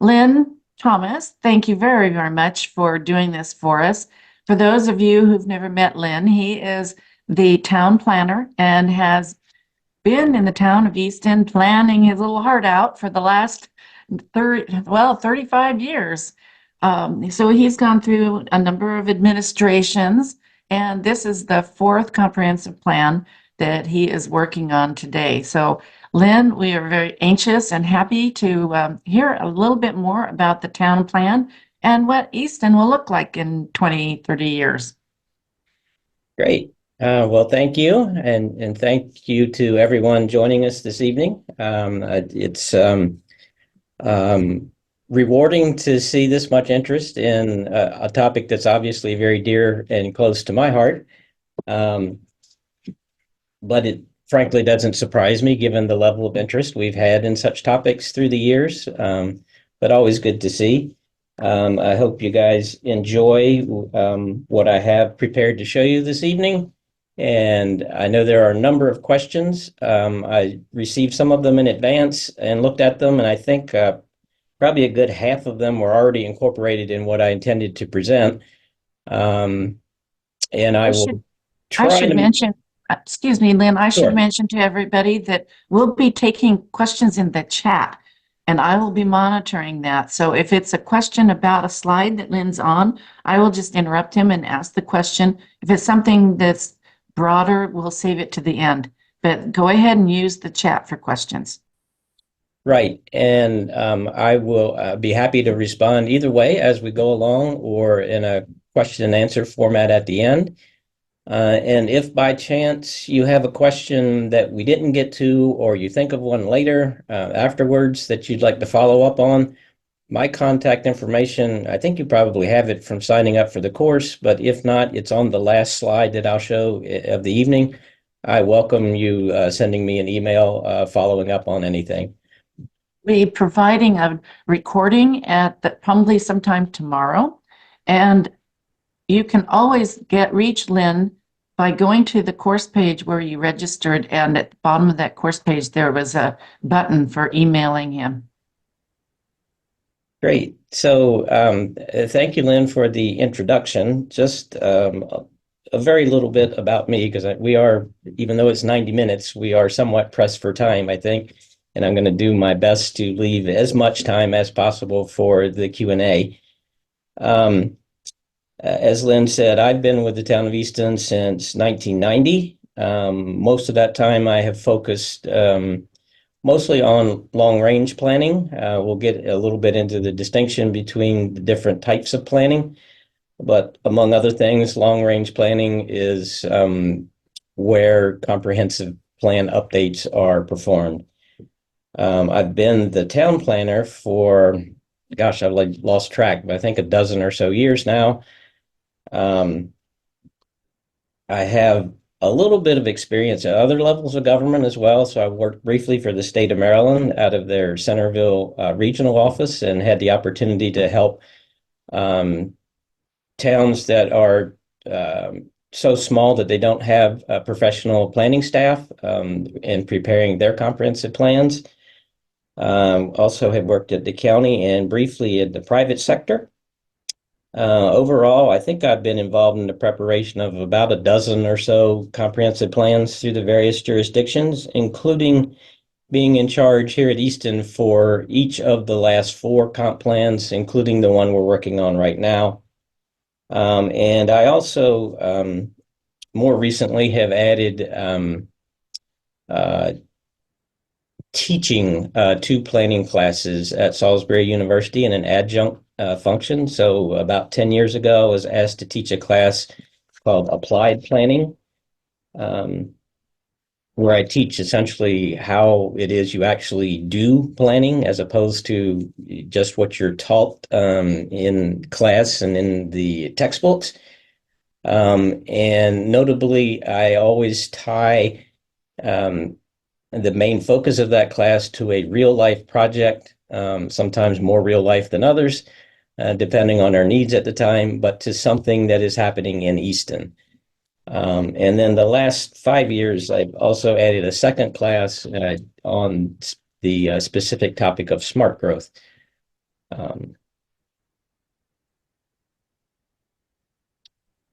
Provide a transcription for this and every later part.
Lynn Thomas, thank you very, very much for doing this for us. For those of you who've never met Lynn, he is the town planner and has been in the town of Easton planning his little heart out for the last 35 years. So he's gone through a number of administrations, and this is the fourth comprehensive plan that he is working on today. So, Lynn, we are very anxious and happy to hear a little bit more about the town plan and what Easton will look like in 20, 30 years. Great. Well, thank you, and thank you to everyone joining us this evening. It's rewarding to see this much interest in a topic that's obviously very dear and close to my heart. But it frankly doesn't surprise me given the level of interest we've had in such topics through the years, but always good to see. I hope you guys enjoy what I have prepared to show you this evening. And I know there are a number of questions. I received some of them in advance and looked at them, and I think probably a good half of them were already incorporated in what I intended to present. And I will I try should to. mention, excuse me, Lynn, I should Sure. mention to everybody that we'll be taking questions in the chat and I will be monitoring that. So if it's a question about a slide that Lynn's on, I will just interrupt him and ask the question. If it's something that's broader, we'll save it to the end. But go ahead and use the chat for questions. Right. And I will be happy to respond either way as we go along or in a question and answer format at the end. And if by chance you have a question that we didn't get to, or you think of one later afterwards that you'd like to follow up on, my contact information, I think you probably have it from signing up for the course, but if not, it's on the last slide that I'll show of the evening. I welcome you sending me an email following up on anything. Be providing a recording probably sometime tomorrow. And you can always reach Lynn by going to the course page where you registered, and at the bottom of that course page there was a button for emailing him. Great. So thank you, Lynn, for the introduction. Just a very little bit about me, because we are, even though it's 90 minutes, we are somewhat pressed for time, I think, and I'm going to do my best to leave as much time as possible for the Q&A. As Lynn said, I've been with the town of Easton since 1990. Most of that time I have focused mostly on long-range planning. We'll get a little bit into the distinction between the different types of planning, but among other things, long-range planning is where comprehensive plan updates are performed. I've been the town planner for, gosh, I've lost track, but I think a dozen or so years now. I have a little bit of experience at other levels of government as well. So I worked briefly for the state of Maryland out of their Centerville regional office, and had the opportunity to help towns that are so small that they don't have a professional planning staff in preparing their comprehensive plans. Also have worked at the county and briefly in the private sector. Overall, I think I've been involved in the preparation of about a dozen or so comprehensive plans through the various jurisdictions, including being in charge here at Easton for each of the last 4 comp plans, including the one we're working on right now. And I also, more recently, have added teaching 2 planning classes at Salisbury University in an adjunct function. So about 10 years ago, I was asked to teach a class called Applied Planning, where I teach essentially how it is you actually do planning as opposed to just what you're taught in class and in the textbooks. And notably, I always tie the main focus of that class to a real life project, sometimes more real life than others, depending on our needs at the time, but to something that is happening in Easton. And then the last 5 years, I've also added a second class on the specific topic of smart growth.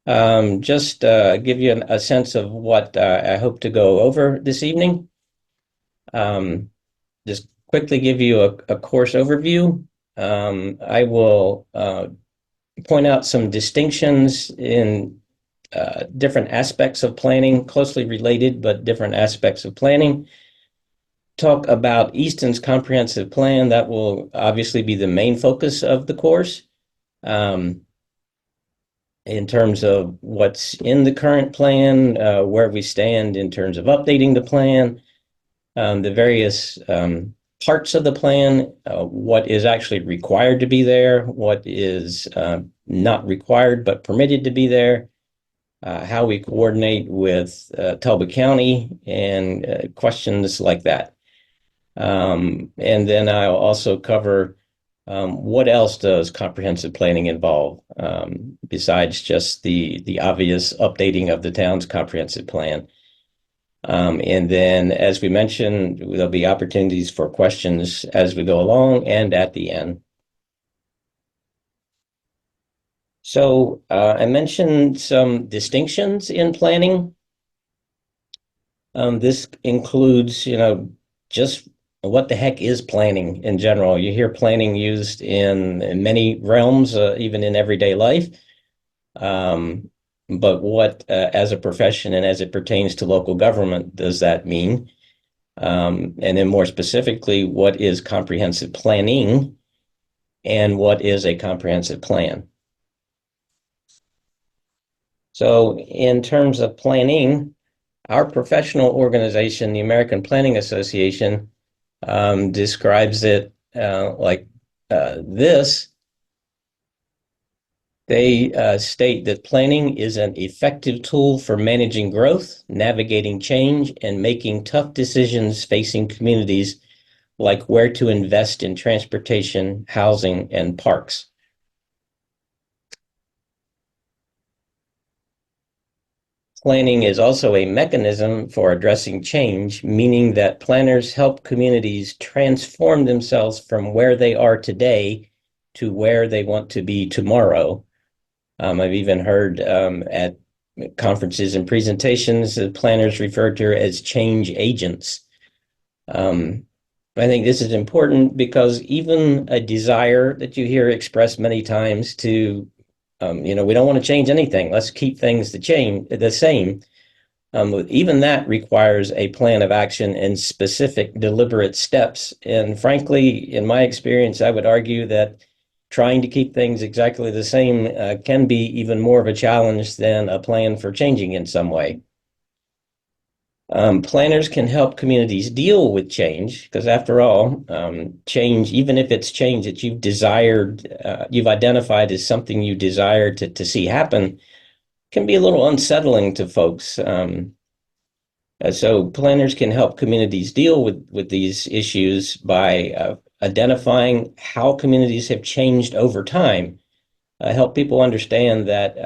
Um, just give you a sense of what I hope to go over this evening. Um, just quickly give you a course overview. I will point out some distinctions in different aspects of planning, closely related, but different aspects of planning. Talk about Easton's comprehensive plan. That will obviously be the main focus of the course. Um, in terms of what's in the current plan, where we stand in terms of updating the plan, the various parts of the plan, what is actually required to be there, what is not required but permitted to be there, how we coordinate with Talbot County, and questions like that. And then I'll also cover what else does comprehensive planning involve besides just the obvious updating of the town's comprehensive plan. And then, as we mentioned, there'll be opportunities for questions as we go along and at the end. So I mentioned some distinctions in planning. This includes, just what the heck is planning in general. You hear planning used in many realms, even in everyday life. Um, but what, as a profession and as it pertains to local government, does that mean? And then more specifically, what is comprehensive planning and what is a comprehensive plan? So in terms of planning, our professional organization, the American Planning Association, describes it like this. They state that planning is an effective tool for managing growth, navigating change, and making tough decisions facing communities, like where to invest in transportation, housing, and parks. Planning is also a mechanism for addressing change, meaning that planners help communities transform themselves from where they are today to where they want to be tomorrow. I've even heard at conferences and presentations that planners referred to as change agents. Um, I think this is important because even a desire that you hear expressed many times to, we don't want to change anything. Let's keep things the same. Even that requires a plan of action and specific deliberate steps. And frankly, in my experience, I would argue that trying to keep things exactly the same can be even more of a challenge than a plan for changing in some way. Planners can help communities deal with change because, after all, change, even if it's change that you've desired, you've identified as something you desire to see happen, can be a little unsettling to folks. So planners can help communities deal with these issues by identifying how communities have changed over time. Help people understand that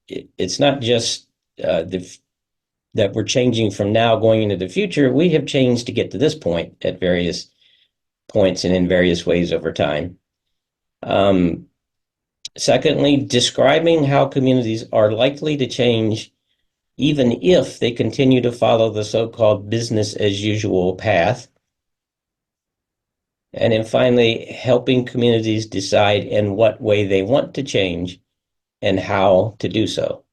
it's not just that we're changing from now going into the future. We have changed to get to this point at various points and in various ways over time. Um, Secondly, describing how communities are likely to change even if they continue to follow the so-called business as usual path. And then finally, helping communities decide in what way they want to change and how to do so.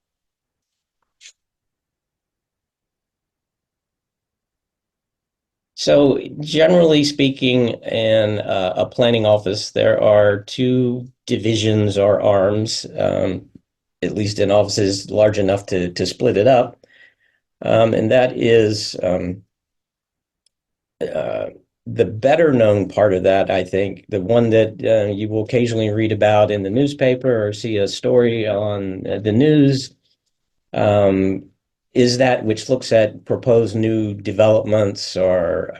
So generally speaking, in a planning office, there are two divisions or arms, at least in offices large enough to split it up. And that is uh, the better known part of that, I think, the one that you will occasionally read about in the newspaper or see a story on the news, um, is that which looks at proposed new developments or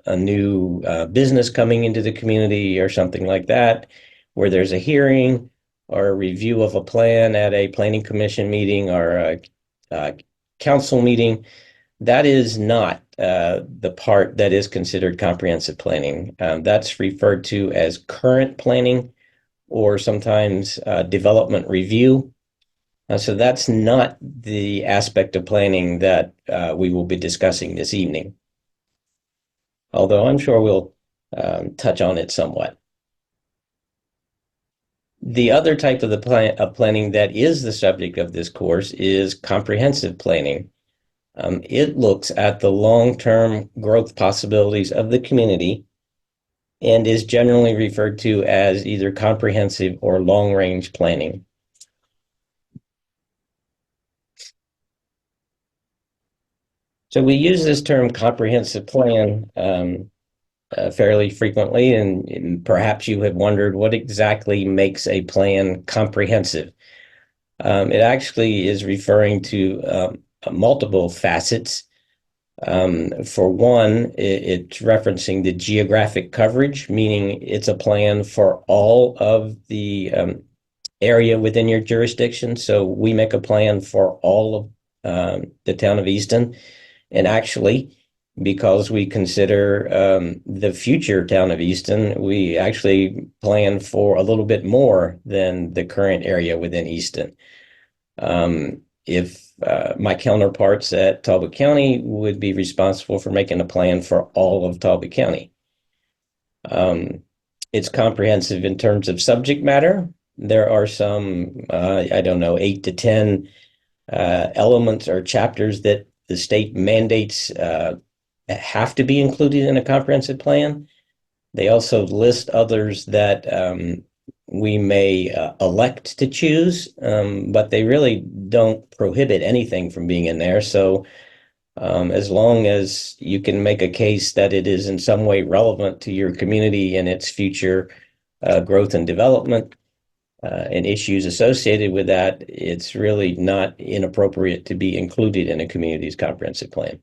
a new business coming into the community or something like that, where there's a hearing or a review of a plan at a planning commission meeting or a council meeting. That is not the part that is considered comprehensive planning. That's referred to as current planning or sometimes development review. So that's not the aspect of planning that we will be discussing this evening, although I'm sure we'll touch on it somewhat. The other type of the planning that is the subject of this course is comprehensive planning. It looks at the long-term growth possibilities of the community and is generally referred to as either comprehensive or long-range planning. So we use this term comprehensive plan fairly frequently, and perhaps you have wondered what exactly makes a plan comprehensive. It actually is referring to multiple facets. For one, it's referencing the geographic coverage, meaning it's a plan for all of the area within your jurisdiction. So we make a plan for all of the town of Easton. And actually, because we consider the future town of Easton, we actually plan for a little bit more than the current area within Easton. If my counterparts at Talbot County would be responsible for making a plan for all of Talbot County. It's comprehensive in terms of subject matter. There are some, I don't know, 8 to 10 elements or chapters that the state mandates have to be included in a comprehensive plan. They also list others that we may elect to choose, but they really don't prohibit anything from being in there. So as long as you can make a case that it is in some way relevant to your community and its future growth and development and issues associated with that, it's really not inappropriate to be included in a community's comprehensive plan.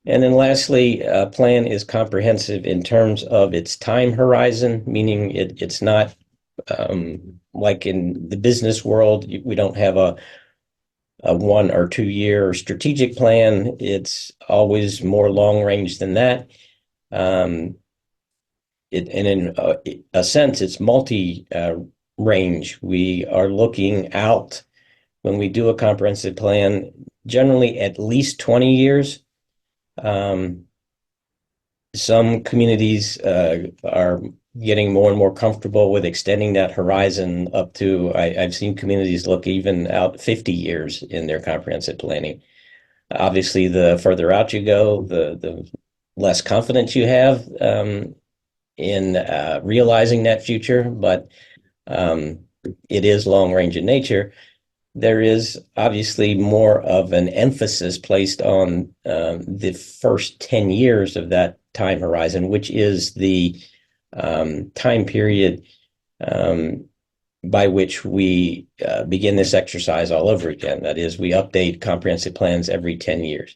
And then lastly, a plan is comprehensive in terms of its time horizon, meaning it's not like in the business world, we don't have a 1 or 2 year strategic plan. It's always more long range than that. And in a sense, it's multi range. We are looking out when we do a comprehensive plan, generally at least 20 years. Some communities are getting more and more comfortable with extending that horizon up to, I've seen communities look even out 50 years in their comprehensive planning. Obviously, the further out you go, the less confidence you have in realizing that future, but it is long range in nature. There is obviously more of an emphasis placed on the first 10 years of that time horizon, which is the time period by which we begin this exercise all over again. That is, we update comprehensive plans every 10 years.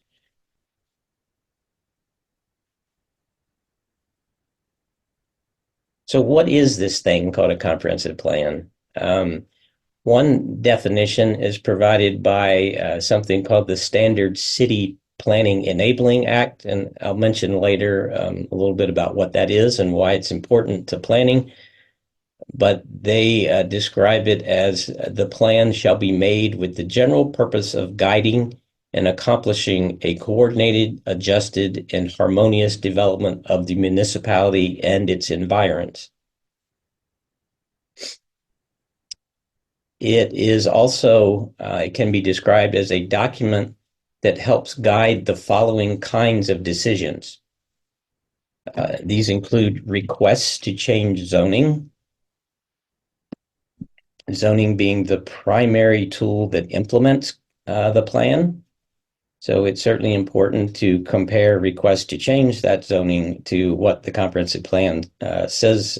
So what is this thing called a comprehensive plan? One definition is provided by something called the Standard City Planning Enabling Act, and I'll mention later a little bit about what that is and why it's important to planning. But they describe it as the plan shall be made with the general purpose of guiding and accomplishing a coordinated, adjusted, and harmonious development of the municipality and its environs. It is also, it can be described as a document that helps guide the following kinds of decisions. These include requests to change zoning, zoning being the primary tool that implements the plan. So it's certainly important to compare requests to change that zoning to what the comprehensive plan says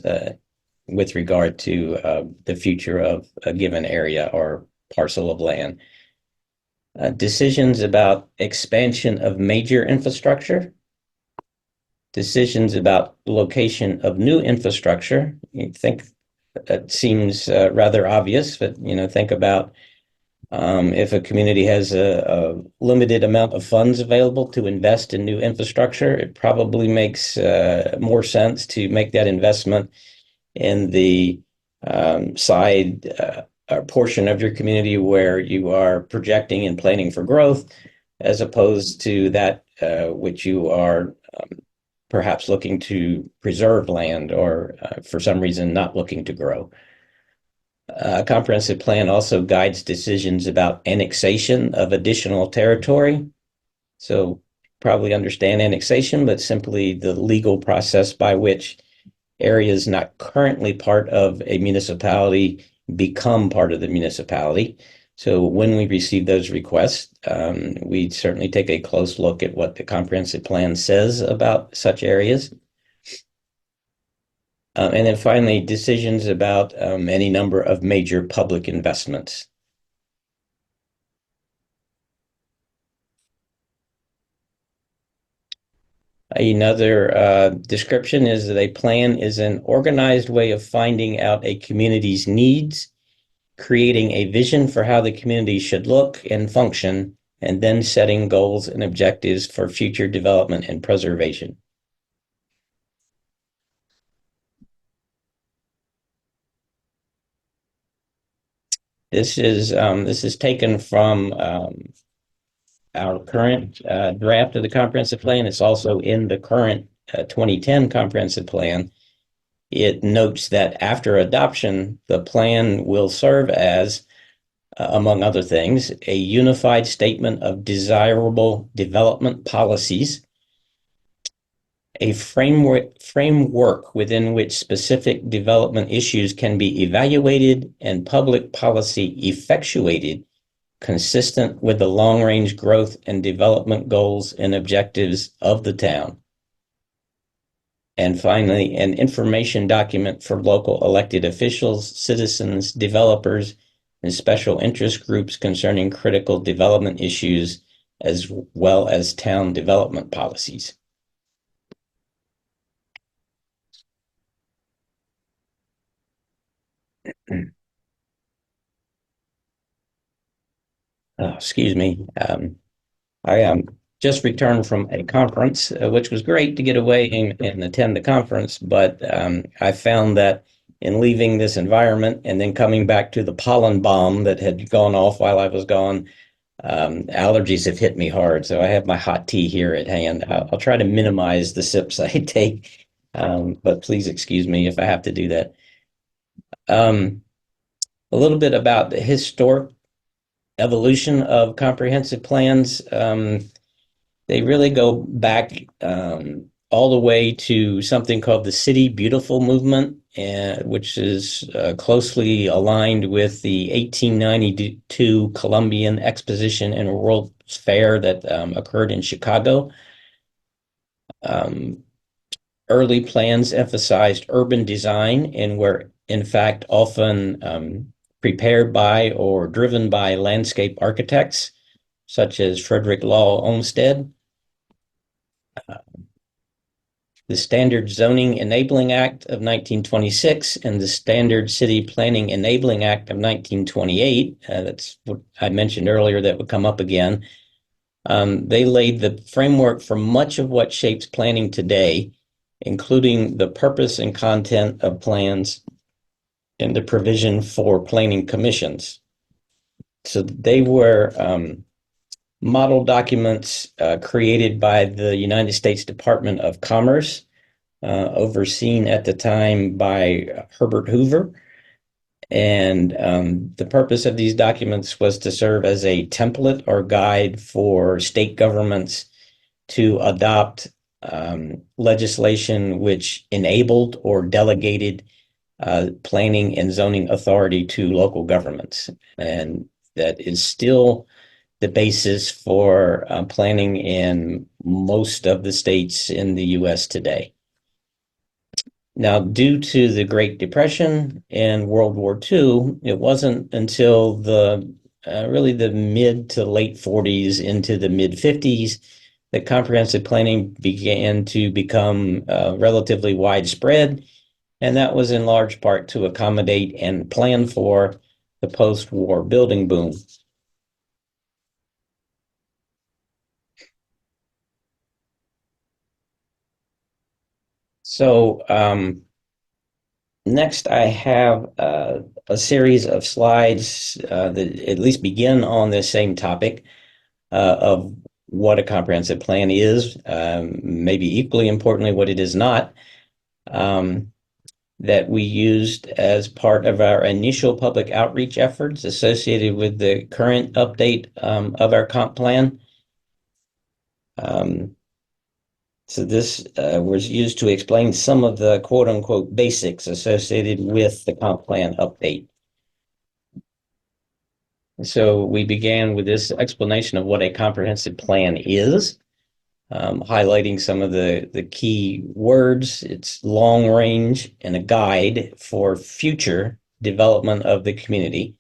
with regard to the future of a given area or parcel of land. Decisions about expansion of major infrastructure, decisions about location of new infrastructure. You think that seems rather obvious, but think about If a community has a limited amount of funds available to invest in new infrastructure, it probably makes more sense to make that investment in the side or portion of your community where you are projecting and planning for growth, as opposed to that which you are perhaps looking to preserve land or for some reason not looking to grow. A comprehensive plan also guides decisions about annexation of additional territory. So probably understand annexation, but simply the legal process by which areas not currently part of a municipality become part of the municipality. So when we receive those requests, we certainly take a close look at what the comprehensive plan says about such areas. And then finally, decisions about any number of major public investments. Another description is that a plan is an organized way of finding out a community's needs, creating a vision for how the community should look and function, and then setting goals and objectives for future development and preservation. This is taken from our current draft of the comprehensive plan. It's also in the current 2010 comprehensive plan. It notes that after adoption, the plan will serve as, among other things, a unified statement of desirable development policies, a framework within which specific development issues can be evaluated and public policy effectuated consistent with the long-range growth and development goals and objectives of the town. And finally, an information document for local elected officials, citizens, developers, and special interest groups concerning critical development issues, as well as town development policies. Excuse me. I just returned from a conference, which was great to get away and attend the conference, but I found that in leaving this environment and then coming back to the pollen bomb that had gone off while I was gone, allergies have hit me hard. So I have my hot tea here at hand. I'll try to minimize the sips I take, but please excuse me if I have to do that. Um, a little bit about the historic evolution of comprehensive plans. They really go back all the way to something called the City Beautiful movement, which is closely aligned with the 1892 Columbian Exposition and World's Fair that occurred in Chicago. Early plans emphasized urban design and were, in fact, often prepared by or driven by landscape architects, such as Frederick Law Olmsted. The Standard Zoning Enabling Act of 1926 and the Standard City Planning Enabling Act of 1928, that's what I mentioned earlier that would come up again. They laid the framework for much of what shapes planning today, including the purpose and content of plans and the provision for planning commissions. So they were model documents created by the United States Department of Commerce, overseen at the time by Herbert Hoover. And the purpose of these documents was to serve as a template or guide for state governments to adopt legislation which enabled or delegated planning and zoning authority to local governments. And that is still the basis for planning in most of the states in the US today. Now, due to the Great Depression and World War II, it wasn't until really the mid to late 40s into the mid 50s that comprehensive planning began to become relatively widespread. And that was in large part to accommodate and plan for the post-war building boom. Next, I have a series of slides that at least begin on this same topic of what a comprehensive plan is, maybe equally importantly, what it is not, that we used as part of our initial public outreach efforts associated with the current update of our comp plan. Um, So this was used to explain some of the quote unquote basics associated with the comp plan update. So we began with this explanation of what a comprehensive plan is, highlighting some of the key words. It's long range and a guide for future development of the community.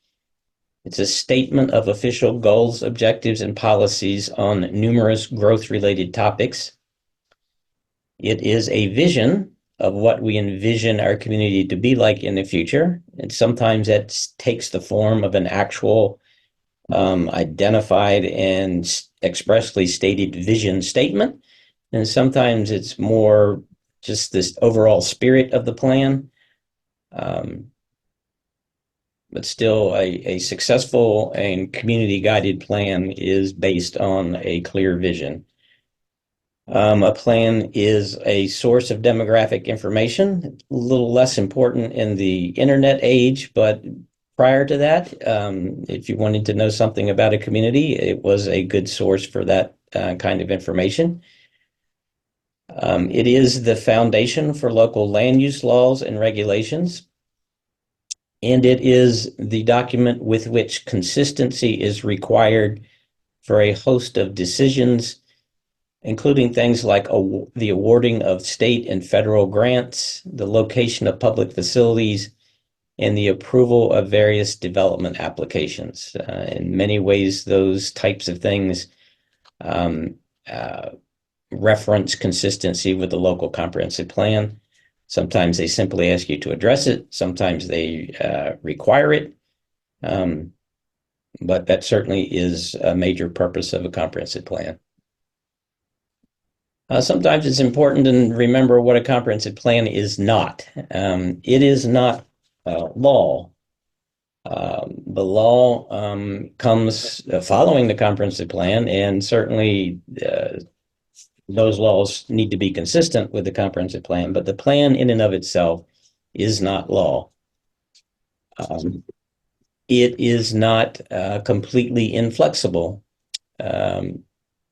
It's a statement of official goals, objectives, and policies on numerous growth related topics. It is a vision of what we envision our community to be like in the future. And sometimes that takes the form of an actual identified and expressly stated vision statement. And sometimes it's more just this overall spirit of the plan. But still, a successful and community guided plan is based on a clear vision. A plan is a source of demographic information, a little less important in the internet age, but prior to that, if you wanted to know something about a community, it was a good source for that kind of information. It is the foundation for local land use laws and regulations, and it is the document with which consistency is required for a host of decisions, including things like the awarding of state and federal grants, the location of public facilities, and the approval of various development applications. In many ways, those types of things um, uh, reference consistency with the local comprehensive plan. Sometimes they simply ask you to address it. Sometimes they require it. But that certainly is a major purpose of a comprehensive plan. Sometimes it's important to remember what a comprehensive plan is not. It is not law. The law comes following the comprehensive plan, and certainly those laws need to be consistent with the comprehensive plan, but the plan in and of itself is not law. It is not completely inflexible.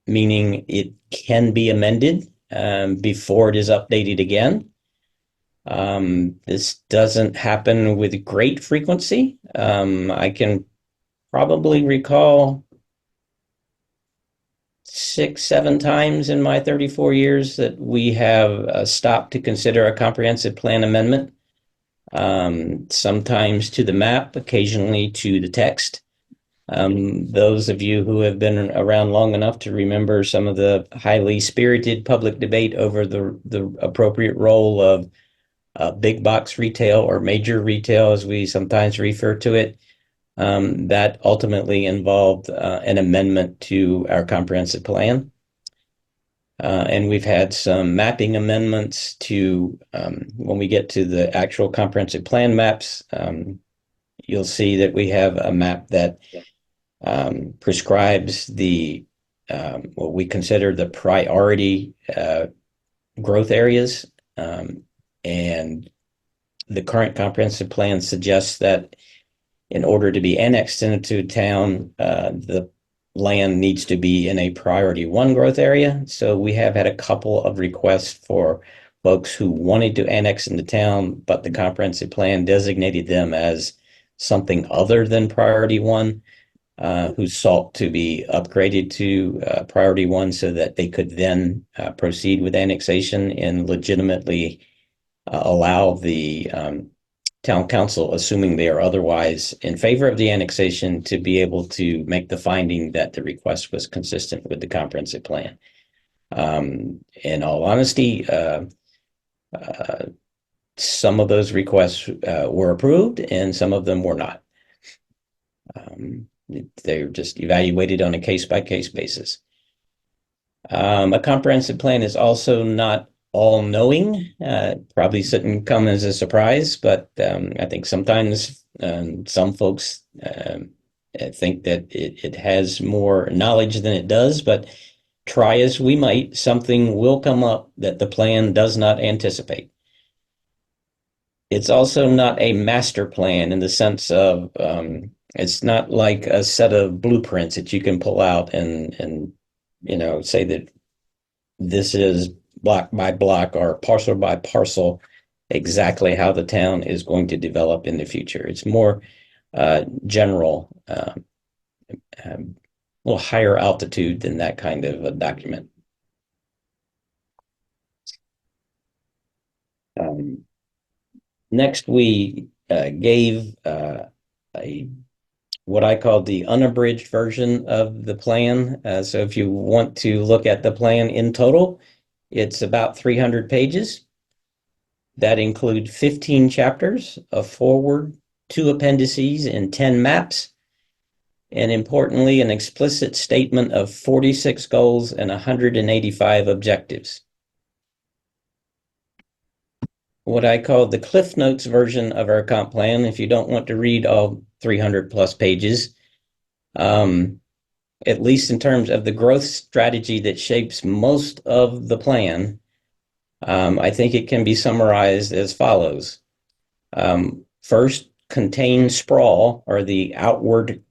Meaning it can be amended before it is updated again. This doesn't happen with great frequency. I can probably recall 6, 7 times in my 34 years that we have stopped to consider a comprehensive plan amendment, sometimes to the map, occasionally to the text. Those of you who have been around long enough to remember some of the highly spirited public debate over the appropriate role of big box retail or major retail, as we sometimes refer to it, that ultimately involved an amendment to our comprehensive plan. And we've had some mapping amendments to, when we get to the actual comprehensive plan maps, you'll see that we have a map that prescribes the what we consider the priority growth areas, and the current comprehensive plan suggests that in order to be annexed into a town, the land needs to be in a priority 1 growth area. So we have had a couple of requests for folks who wanted to annex into town, but the comprehensive plan designated them as something other than priority 1. Who sought to be upgraded to priority 1 so that they could then proceed with annexation and legitimately allow the town council, assuming they are otherwise in favor of the annexation, to be able to make the finding that the request was consistent with the comprehensive plan. In all honesty, some of those requests were approved and some of them were not. They're just evaluated on a case-by-case basis. A comprehensive plan is also not all-knowing. Probably shouldn't come as a surprise, but I think sometimes some folks think that it has more knowledge than it does, but try as we might, something will come up that the plan does not anticipate. It's also not a master plan in the sense of it's not like a set of blueprints that you can pull out and say that this is block by block or parcel by parcel exactly how the town is going to develop in the future. It's more general, a little higher altitude than that kind of a document. Um, Next, we gave a what I call the unabridged version of the plan. So if you want to look at the plan in total, it's about 300 pages. That include 15 chapters, a foreword, 2 appendices, and 10 maps. And importantly, an explicit statement of 46 goals and 185 objectives. What I call the Cliff Notes version of our comp plan, if you don't want to read all 300 plus pages, at least in terms of the growth strategy that shapes most of the plan, I think it can be summarized as follows. First, contain sprawl, or the outward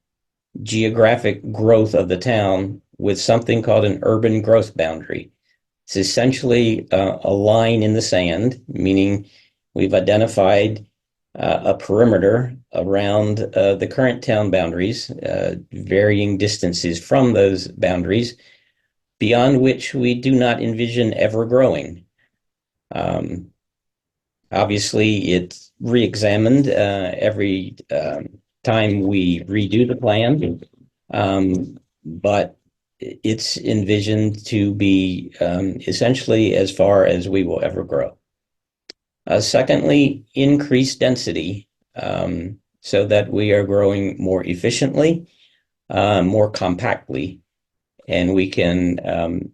geographic growth of the town, with something called an urban growth boundary. It's essentially a line in the sand, meaning we've identified a perimeter around the current town boundaries, varying distances from those boundaries, beyond which we do not envision ever growing. Obviously, it's re-examined every time we redo the plan, but it's envisioned to be essentially as far as we will ever grow. Secondly, increase density so that we are growing more efficiently, more compactly, and we can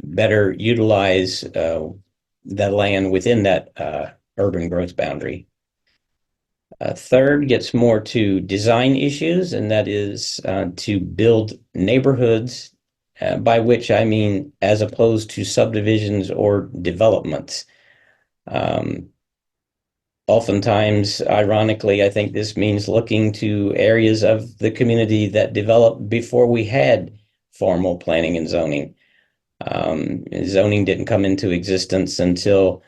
better utilize the land within that urban growth boundary. Third gets more to design issues, and that is to build neighborhoods, by which I mean as opposed to subdivisions or developments. Oftentimes, ironically, I think this means looking to areas of the community that developed before we had formal planning and zoning. Zoning didn't come into existence until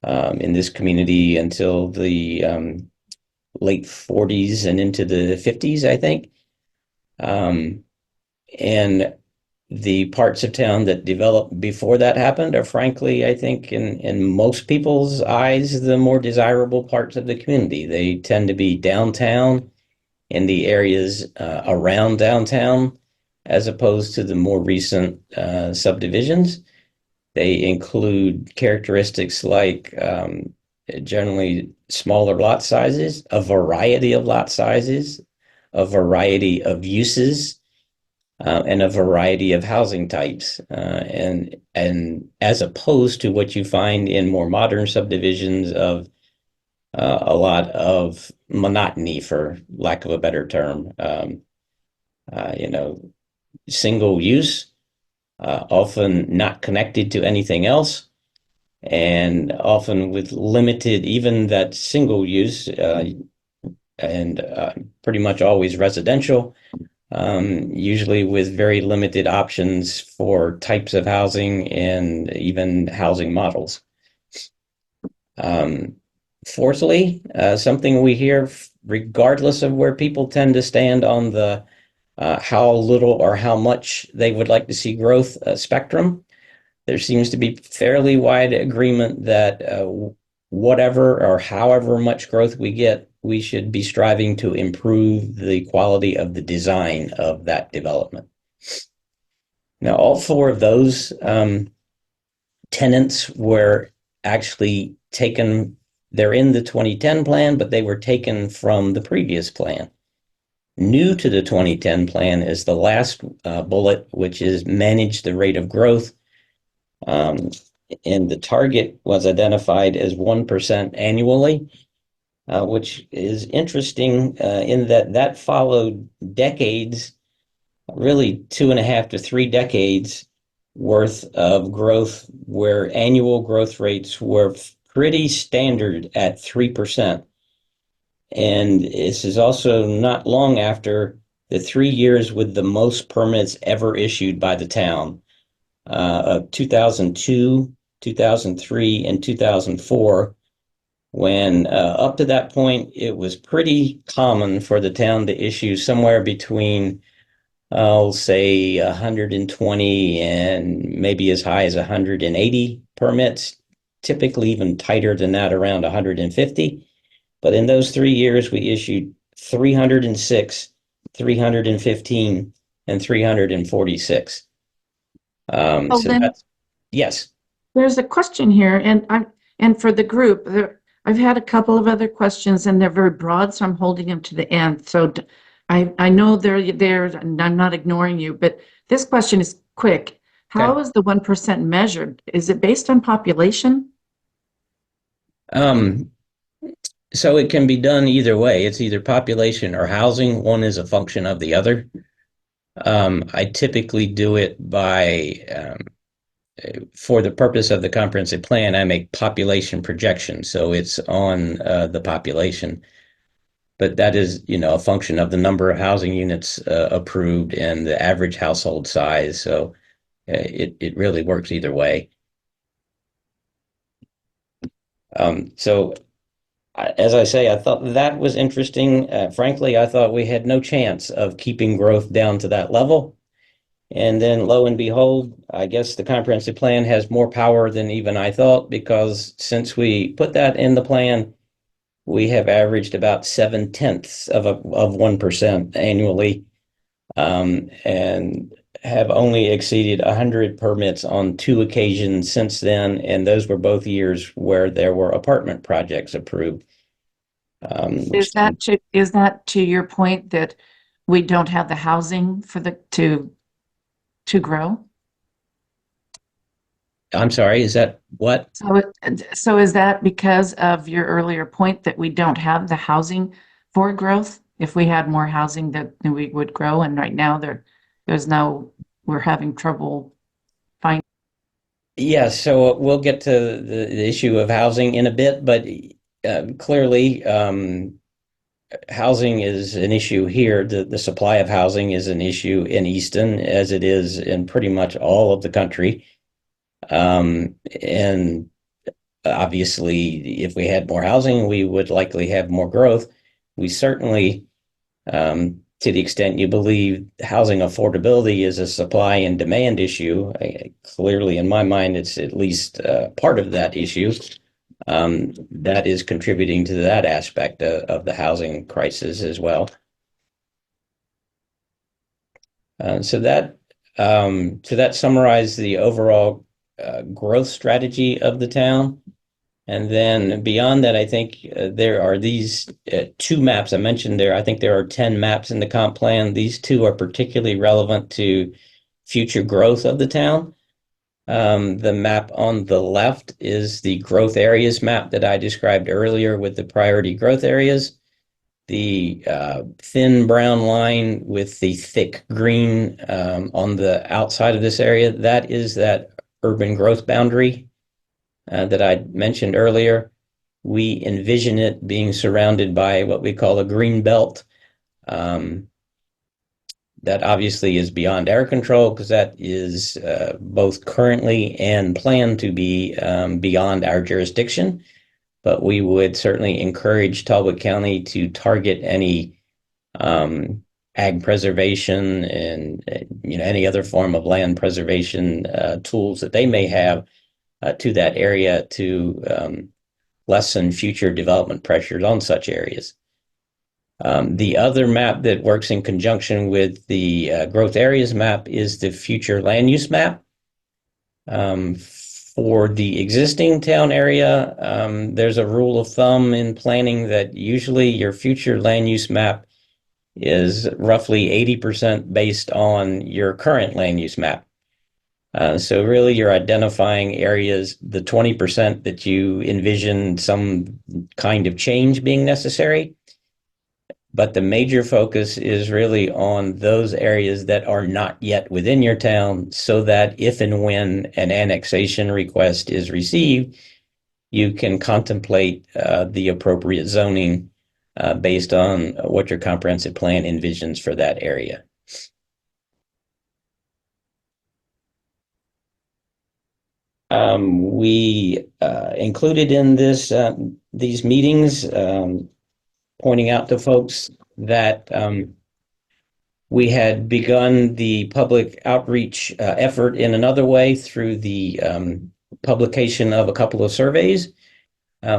in this community until the late 40s and into the 50s, I think. And the parts of town that developed before that happened are frankly, I think, in most people's eyes, the more desirable parts of the community. They tend to be downtown in the areas around downtown, as opposed to the more recent subdivisions. They include characteristics like generally smaller lot sizes, a variety of lot sizes, a variety of uses, and a variety of housing types, and as opposed to what you find in more modern subdivisions of a lot of monotony, for lack of a better term. Single use, often not connected to anything else, and often with limited, even that single use, and pretty much always residential, usually with very limited options for types of housing and even housing models. Fourthly, something we hear regardless of where people tend to stand on the how little or how much they would like to see growth spectrum, there seems to be fairly wide agreement that whatever or however much growth we get, we should be striving to improve the quality of the design of that development. Now, all 4 of those tenets were actually taken, they're in the 2010 plan, but they were taken from the previous plan. New to the 2010 plan is the last bullet, which is manage the rate of growth. and the target was identified as 1% annually, which is interesting in that that followed decades, really 2.5 to 3 decades worth of growth, where annual growth rates were pretty standard at 3%. And this is also not long after the 3 years with the most permits ever issued by the town, of 2002, 2003, and 2004, when up to that point, it was pretty common for the town to issue somewhere between, I'll say, 120 and maybe as high as 180 permits, typically even tighter than that, around 150. But in those 3 years, we issued 306, 315, and 346. Oh, So Lynn, that's, yes. there's a question here, and for the group, I've had a couple of other questions, and they're very broad, so I'm holding them to the end. So I know they're there, and I'm not ignoring you, but this question is quick. Okay. How is the 1% measured? Is it based on population? Um, so it can be done either way. It's either population or housing. One is a function of the other. I typically do it by, for the purpose of the comprehensive plan, I make population projections. So it's on the population. But that is, a function of the number of housing units approved and the average household size. So it really works either way. So as I say, I thought that was interesting. Frankly, I thought we had no chance of keeping growth down to that level. And then lo and behold, I guess the comprehensive plan has more power than even I thought, because since we put that in the plan, we have averaged about 7/10 of 1% annually, and have only exceeded 100 permits on 2 occasions since then. And those were both years where there were apartment projects approved. Is that to your point that we don't have the housing for the to grow? I'm sorry, is that what? So is that because of your earlier point that we don't have the housing for growth? If we had more housing, that we would grow, and right now there's no, we're having trouble finding. Yeah, so we'll get to the issue of housing in a bit, but clearly, housing is an issue here. The supply of housing is an issue in Easton, as it is in pretty much all of the country. And obviously, if we had more housing, we would likely have more growth. We certainly, to the extent you believe housing affordability is a supply and demand issue, clearly in my mind, it's at least part of that issue. That is contributing to that aspect of the housing crisis as well. So that summarized the overall growth strategy of the town. And then beyond that, I think there are these 2 maps I mentioned there. I think there are 10 maps in the comp plan. These 2 are particularly relevant to future growth of the town. The map on the left is the growth areas map that I described earlier with the priority growth areas. The thin brown line with the thick green on the outside of this area, that is that urban growth boundary that I mentioned earlier. We envision it being surrounded by what we call a green belt. That obviously is beyond our control, because that is both currently and planned to be beyond our jurisdiction. But we would certainly encourage Talbot County to target any ag preservation and any other form of land preservation tools that they may have to that area to lessen future development pressures on such areas. The other map that works in conjunction with the growth areas map is the future land use map. For the existing town area, there's a rule of thumb in planning that usually your future land use map is roughly 80% based on your current land use map. So really you're identifying areas, the 20% that you envision some kind of change being necessary. But the major focus is really on those areas that are not yet within your town, so that if and when an annexation request is received, you can contemplate the appropriate zoning based on what your comprehensive plan envisions for that area. We included in these meetings, pointing out to folks that we had begun the public outreach effort in another way through the publication of a couple of surveys.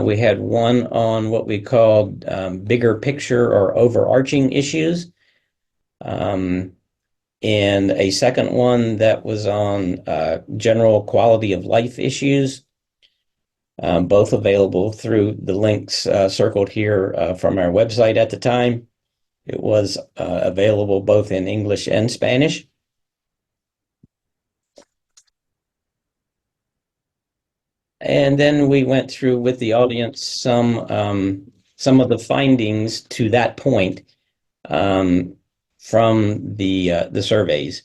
We had one on what we called bigger picture or overarching issues, and a second one that was on general quality of life issues, both available through the links circled here from our website at the time. It was available both in English and Spanish. And then we went through with the audience some of the findings to that point from the surveys.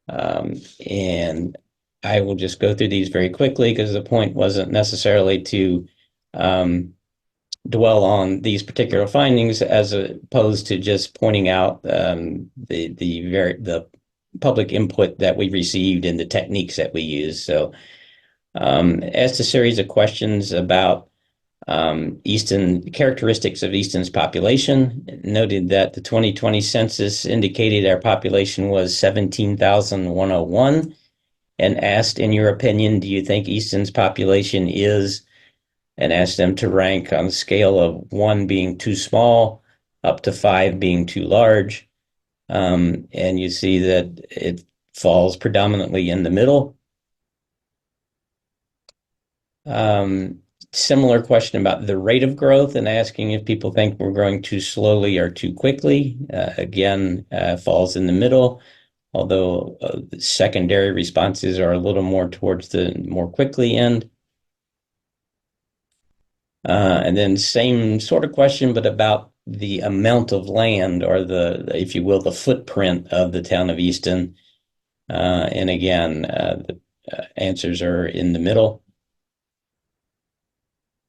And I will just go through these very quickly because the point wasn't necessarily to dwell on these particular findings as opposed to just pointing out the public input that we received and the techniques that we use. So asked a series of questions about Easton characteristics of Easton's population. Noted that the 2020 census indicated our population was 17,101, and asked, in your opinion, do you think Easton's population is, and asked them to rank on a scale of 1 being too small up to 5 being too large. And you see that it falls predominantly in the middle. Similar question about the rate of growth and asking if people think we're growing too slowly or too quickly. Again, falls in the middle, although the secondary responses are a little more towards the more quickly end. And then same sort of question, but about the amount of land, or if you will, the footprint of the town of Easton. And again, the answers are in the middle.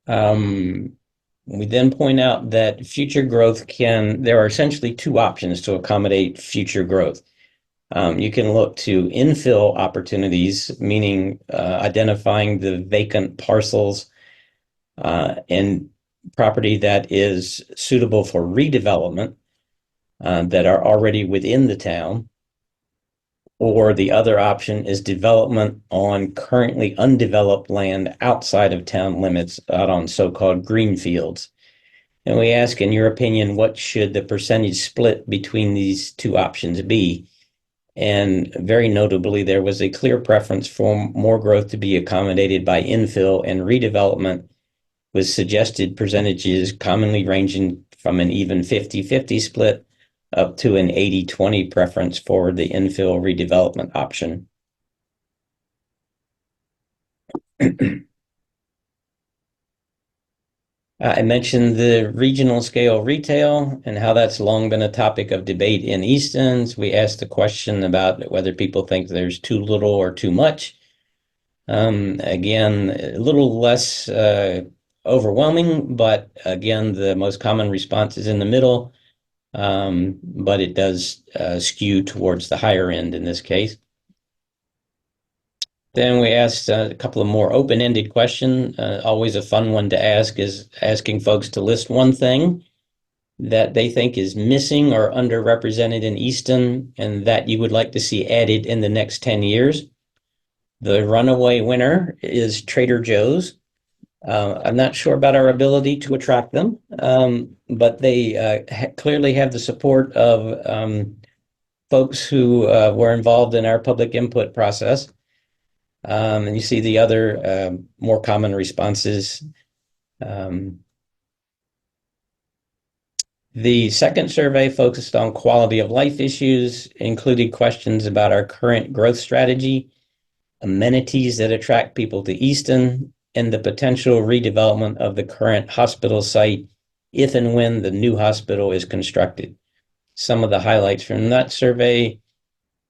We then point out that future growth there are essentially two options to accommodate future growth. You can look to infill opportunities, meaning identifying the vacant parcels and property that is suitable for redevelopment that are already within the town. Or the other option is development on currently undeveloped land outside of town limits, out on so-called greenfields. And we ask, in your opinion, what should the percentage split between these two options be? And very notably, there was a clear preference for more growth to be accommodated by infill and redevelopment, with suggested percentages commonly ranging from an even 50-50 split up to an 80-20 preference for the infill redevelopment option. I mentioned the regional scale retail and how that's long been a topic of debate in Easton's. We asked the question about whether people think there's too little or too much. Again, a little less overwhelming, but again, the most common response is in the middle. But it does skew towards the higher end in this case. Then we asked a couple of more open-ended questions. Always a fun one to ask is asking folks to list one thing that they think is missing or underrepresented in Easton and that you would like to see added in the next 10 years. The runaway winner is Trader Joe's. I'm not sure about our ability to attract them, but they clearly have the support of folks who were involved in our public input process. And you see the other more common responses. The second survey focused on quality of life issues, including questions about our current growth strategy amenities that attract people to Easton, and the potential redevelopment of the current hospital site if and when the new hospital is constructed. Some of the highlights from that survey,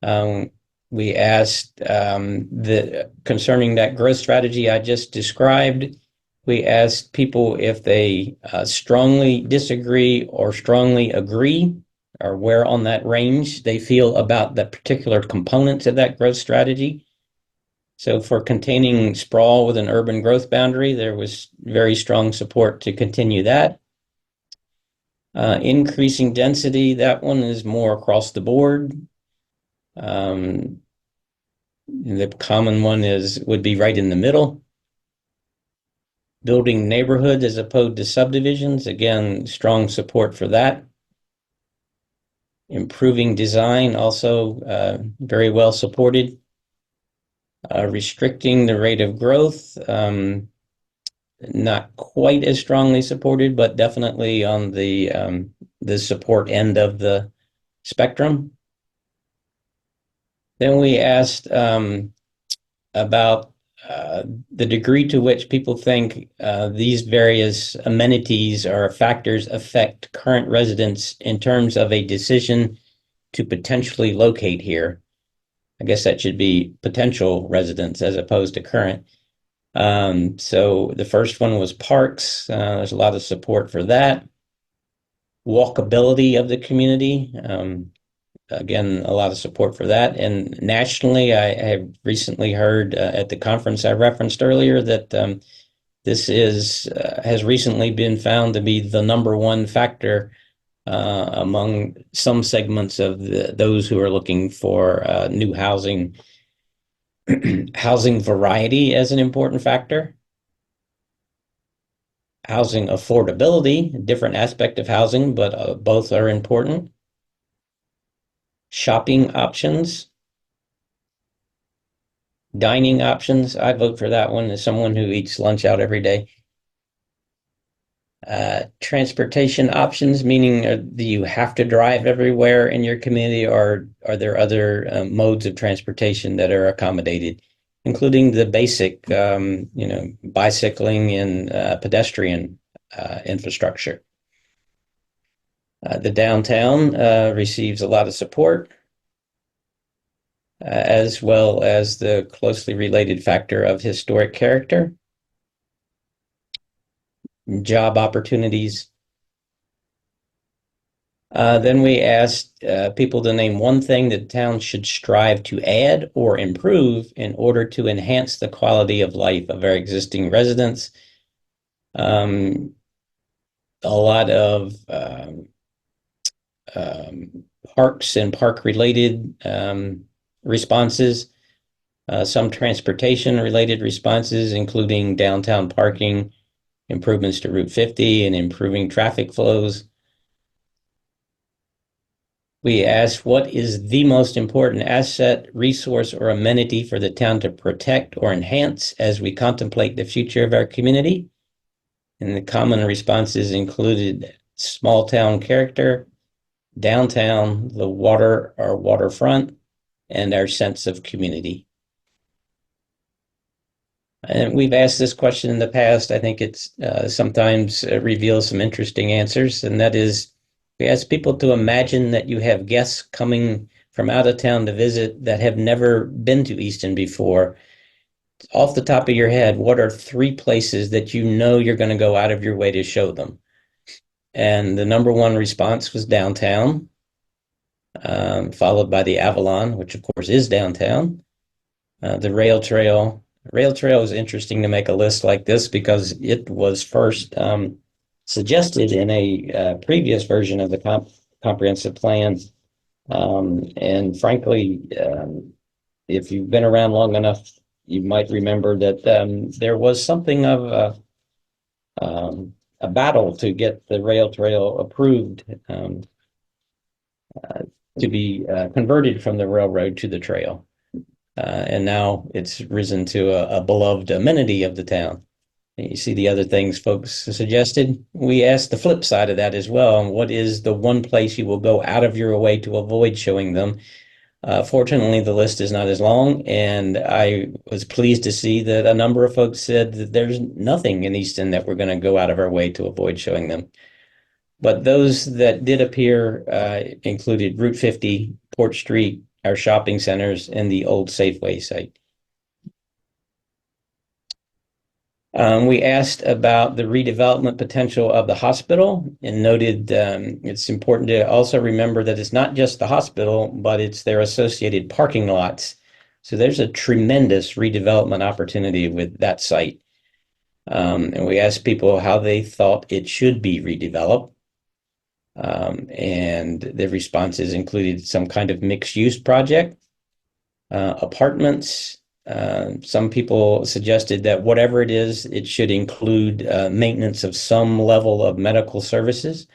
um, we asked concerning that growth strategy I just described. We asked people if they strongly disagree or strongly agree, or where on that range they feel about the particular components of that growth strategy. So for containing sprawl with an urban growth boundary, there was very strong support to continue that. Increasing density, that one is more across the board. The common one would be right in the middle. Building neighborhoods as opposed to subdivisions, again, strong support for that. Improving design, also very well supported. Restricting the rate of growth, not quite as strongly supported, but definitely on the support end of the spectrum. Then we asked about the degree to which people think these various amenities or factors affect current residents in terms of a decision to potentially locate here. I guess that should be potential residents as opposed to current. So the first one was parks. There's a lot of support for that. Walkability of the community. Again, a lot of support for that. And nationally, I have recently heard at the conference I referenced earlier that this has recently been found to be the #1 factor among some segments of those who are looking for new housing. Housing variety as an important factor. Housing affordability, a different aspect of housing, but both are important. Shopping options, dining options. I vote for that one as someone who eats lunch out every day. Transportation options, meaning do you have to drive everywhere in your community, or are there other modes of transportation that are accommodated, including the basic, bicycling and pedestrian infrastructure. The downtown receives a lot of support, as well as the closely related factor of historic character. Job opportunities. Then we asked people to name one thing that town should strive to add or improve in order to enhance the quality of life of our existing residents. A lot of parks and park-related responses, some transportation-related responses, including downtown parking, improvements to Route 50, and improving traffic flows. We asked, what is the most important asset, resource, or amenity for the town to protect or enhance as we contemplate the future of our community? And the common responses included small town character, downtown, the water or waterfront, and our sense of community. And we've asked this question in the past. I think it's sometimes reveals some interesting answers, and that is, we ask people to imagine that you have guests coming from out of town to visit that have never been to Easton before. Off the top of your head, what are 3 places that you know you're going to go out of your way to show them? And the #1 response was downtown, followed by the Avalon, which of course is downtown. The rail trail. Rail trail is interesting to make a list like this because it was first suggested in a previous version of the comprehensive plan. And frankly, if you've been around long enough, you might remember that there was something of a battle to get the rail trail approved to be converted from the railroad to the trail. And now it's risen to a beloved amenity of the town. You see the other things folks suggested. We asked the flip side of that as well. What is the one place you will go out of your way to avoid showing them? Fortunately, the list is not as long, and I was pleased to see that a number of folks said that there's nothing in Easton that we're going to go out of our way to avoid showing them. But those that did appear included Route 50, Port Street, our shopping centers, and the old Safeway site. We asked about the redevelopment potential of the hospital and noted it's important to also remember that it's not just the hospital, but it's their associated parking lots. So there's a tremendous redevelopment opportunity with that site. And we asked people how they thought it should be redeveloped. And the responses included some kind of mixed use project, apartments. Some people suggested that whatever it is, it should include maintenance of some level of medical services.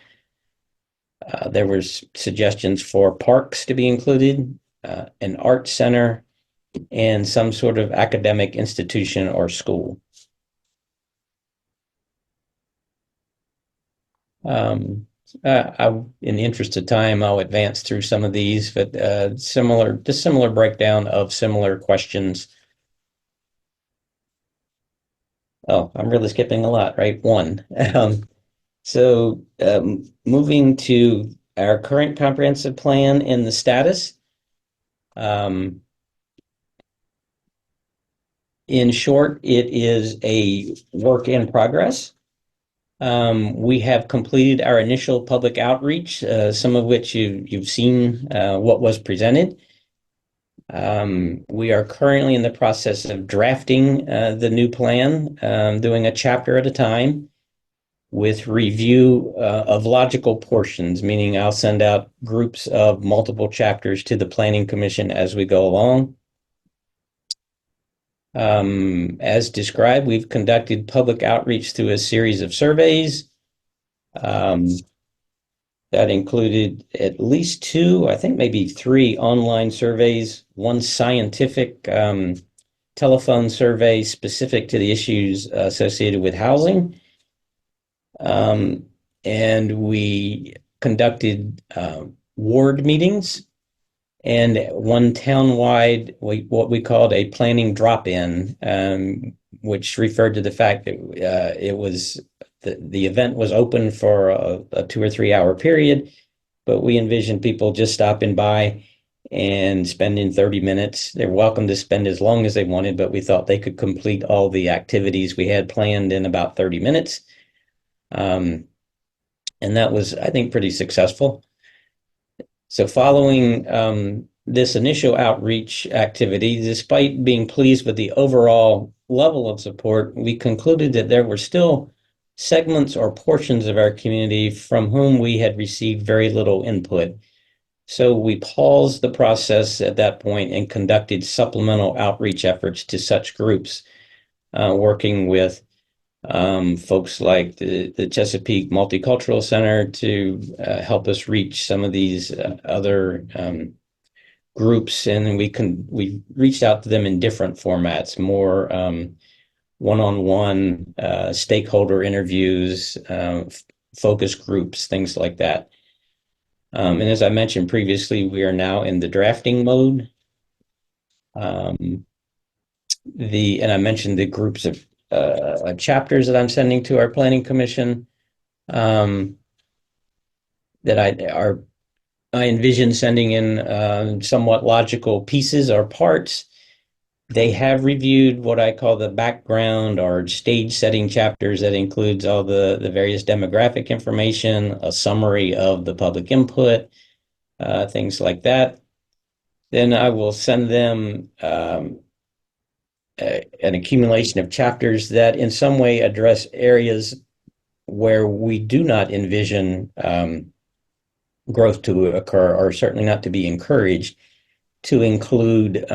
There were suggestions for parks to be included, an art center, and some sort of academic institution or school. In the interest of time, I'll advance through some of these, but similar breakdown of similar questions. Oh, I'm really skipping a lot, right? One. Moving to our current comprehensive plan and the status. In short, it is a work in progress. We have completed our initial public outreach, some of which you've seen what was presented. We are currently in the process of drafting the new plan, doing a chapter at a time with review of logical portions, meaning I'll send out groups of multiple chapters to the Planning Commission as we go along. As described, we've conducted public outreach through a series of surveys. That included at least two, I think maybe three online surveys, one scientific telephone survey specific to the issues associated with housing. And we conducted ward meetings and one townwide, what we called a planning drop-in, which referred to the fact that it was the event was open for a 2 or 3 hour period, but we envisioned people just stopping by and spending 30 minutes. They're welcome to spend as long as they wanted, but we thought they could complete all the activities we had planned in about 30 minutes. And that was, I think, pretty successful. So following this initial outreach activity, despite being pleased with the overall level of support, we concluded that there were still segments or portions of our community from whom we had received very little input. So we paused the process at that point and conducted supplemental outreach efforts to such groups, working with folks like the Chesapeake Multicultural Center to help us reach some of these other groups, and we reached out to them in different formats, more one-on-one stakeholder interviews, focus groups, things like that. And as I mentioned previously, we are now in the drafting mode. And I mentioned the groups of chapters that I'm sending to our planning commission that I envision sending in somewhat logical pieces or parts. They have reviewed what I call the background or stage setting chapters that includes all the various demographic information, a summary of the public input, things like that. Then I will send them an accumulation of chapters that in some way address areas where we do not envision growth to occur, or certainly not to be encouraged, to include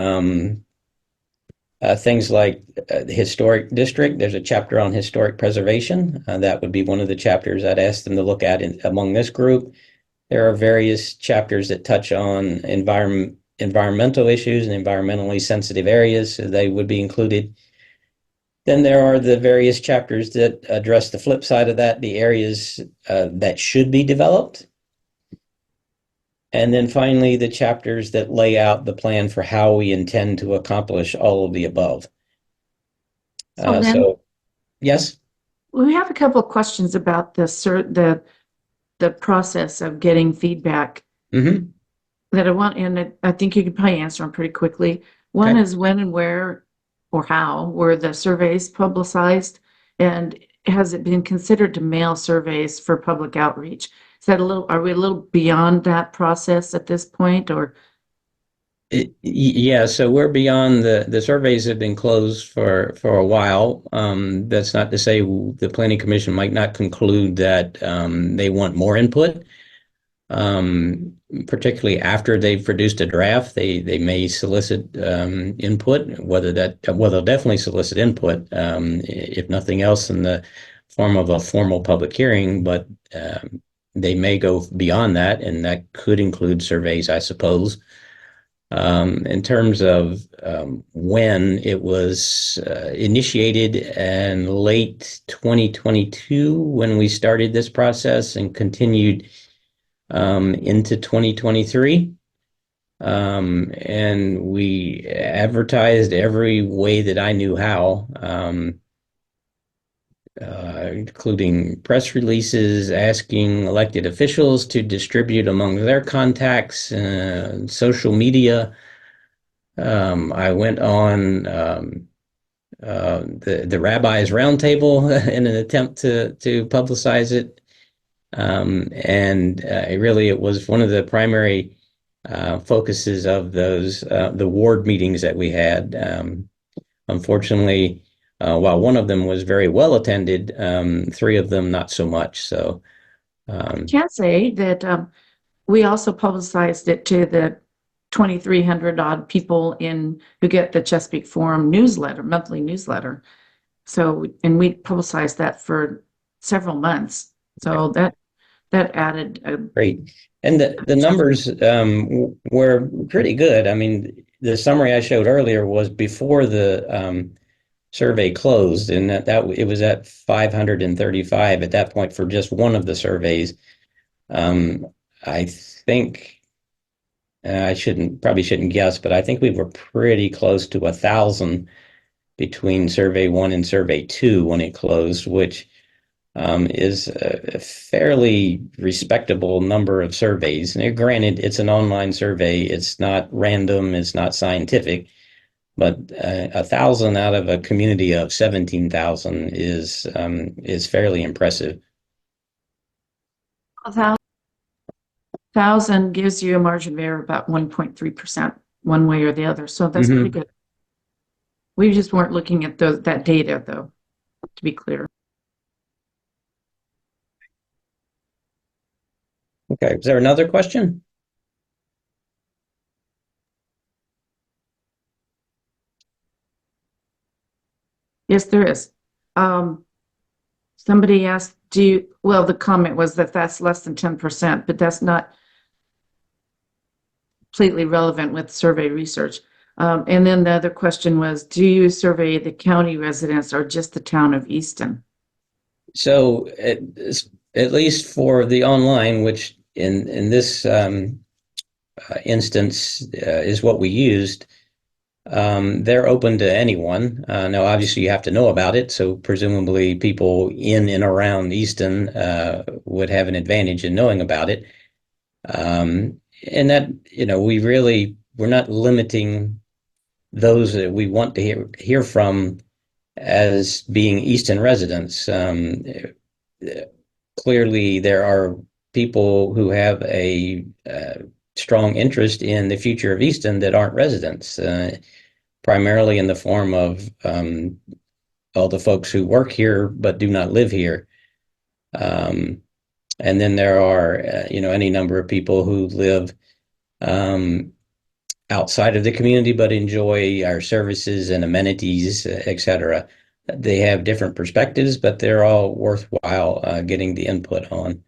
things like the historic district. There's a chapter on historic preservation. That would be one of the chapters I'd ask them to look at among this group. There are various chapters that touch on environmental issues and environmentally sensitive areas, so they would be included. Then there are the various chapters that address the flip side of that, the areas that should be developed. And then finally, the chapters that lay out the plan for how we intend to accomplish all of the above. So Lynn, So, yes. we have a couple of questions about the process of getting feedback Hmm. that I want, and I think you could probably answer them pretty quickly. One Okay. is when and where or how were the surveys publicized? And has it been considered to mail surveys for public outreach? Is that a little, are we a little beyond that process at this point, or? Yeah, so we're beyond the surveys have been closed for a while. That's not to say the Planning Commission might not conclude that they want more input. Particularly after they've produced a draft, they may solicit input. They'll definitely solicit input, if nothing else, in the form of a formal public hearing. But they may go beyond that, and that could include surveys, I suppose. In terms of when it was initiated in late 2022, when we started this process and continued into 2023. And we advertised every way that I knew how, including press releases, asking elected officials to distribute among their contacts, social media. I went on the Rabbis Roundtable in an attempt to publicize it. And really, it was one of the primary focuses of the ward meetings that we had. Unfortunately, while one of them was very well attended, three of them not so much. So, um, Can't say that we also publicized it to the 2,300 odd people in who get the Chesapeake Forum newsletter, monthly newsletter. So, and we publicized that for several months. So that added a great. And the numbers were pretty good. I mean, the summary I showed earlier was before the survey closed, and that it was at 535 at that point for just one of the surveys. I think I probably shouldn't guess, but I think we were pretty close to 1,000 between survey one and survey two when it closed, which is a fairly respectable number of surveys. Now, granted, it's an online survey; it's not random, it's not scientific, but 1,000 out of a community of 17,000 is fairly impressive. thousand gives you a margin of error about 1.3% one way or the other. So that's pretty Hmm. good. We just weren't looking at that data though, to be clear. Okay, is there another question? Yes, there is. Um, Somebody asked, well, the comment was that that's less than 10%, but that's not completely relevant with survey research. And then the other question was, do you survey the county residents or just the town of Easton? So at least for the online, which in this instance is what we used, they're open to anyone. Now, obviously, you have to know about it, so presumably people in and around Easton would have an advantage in knowing about it. And that, we're not limiting those that we want to hear from as being Easton residents. Clearly, there are people who have a strong interest in the future of Easton that aren't residents, primarily in the form of all the folks who work here but do not live here. Um, and then there are, any number of people who live um, outside of the community but enjoy our services and amenities, et cetera. They have different perspectives, but they're all worthwhile getting the input on.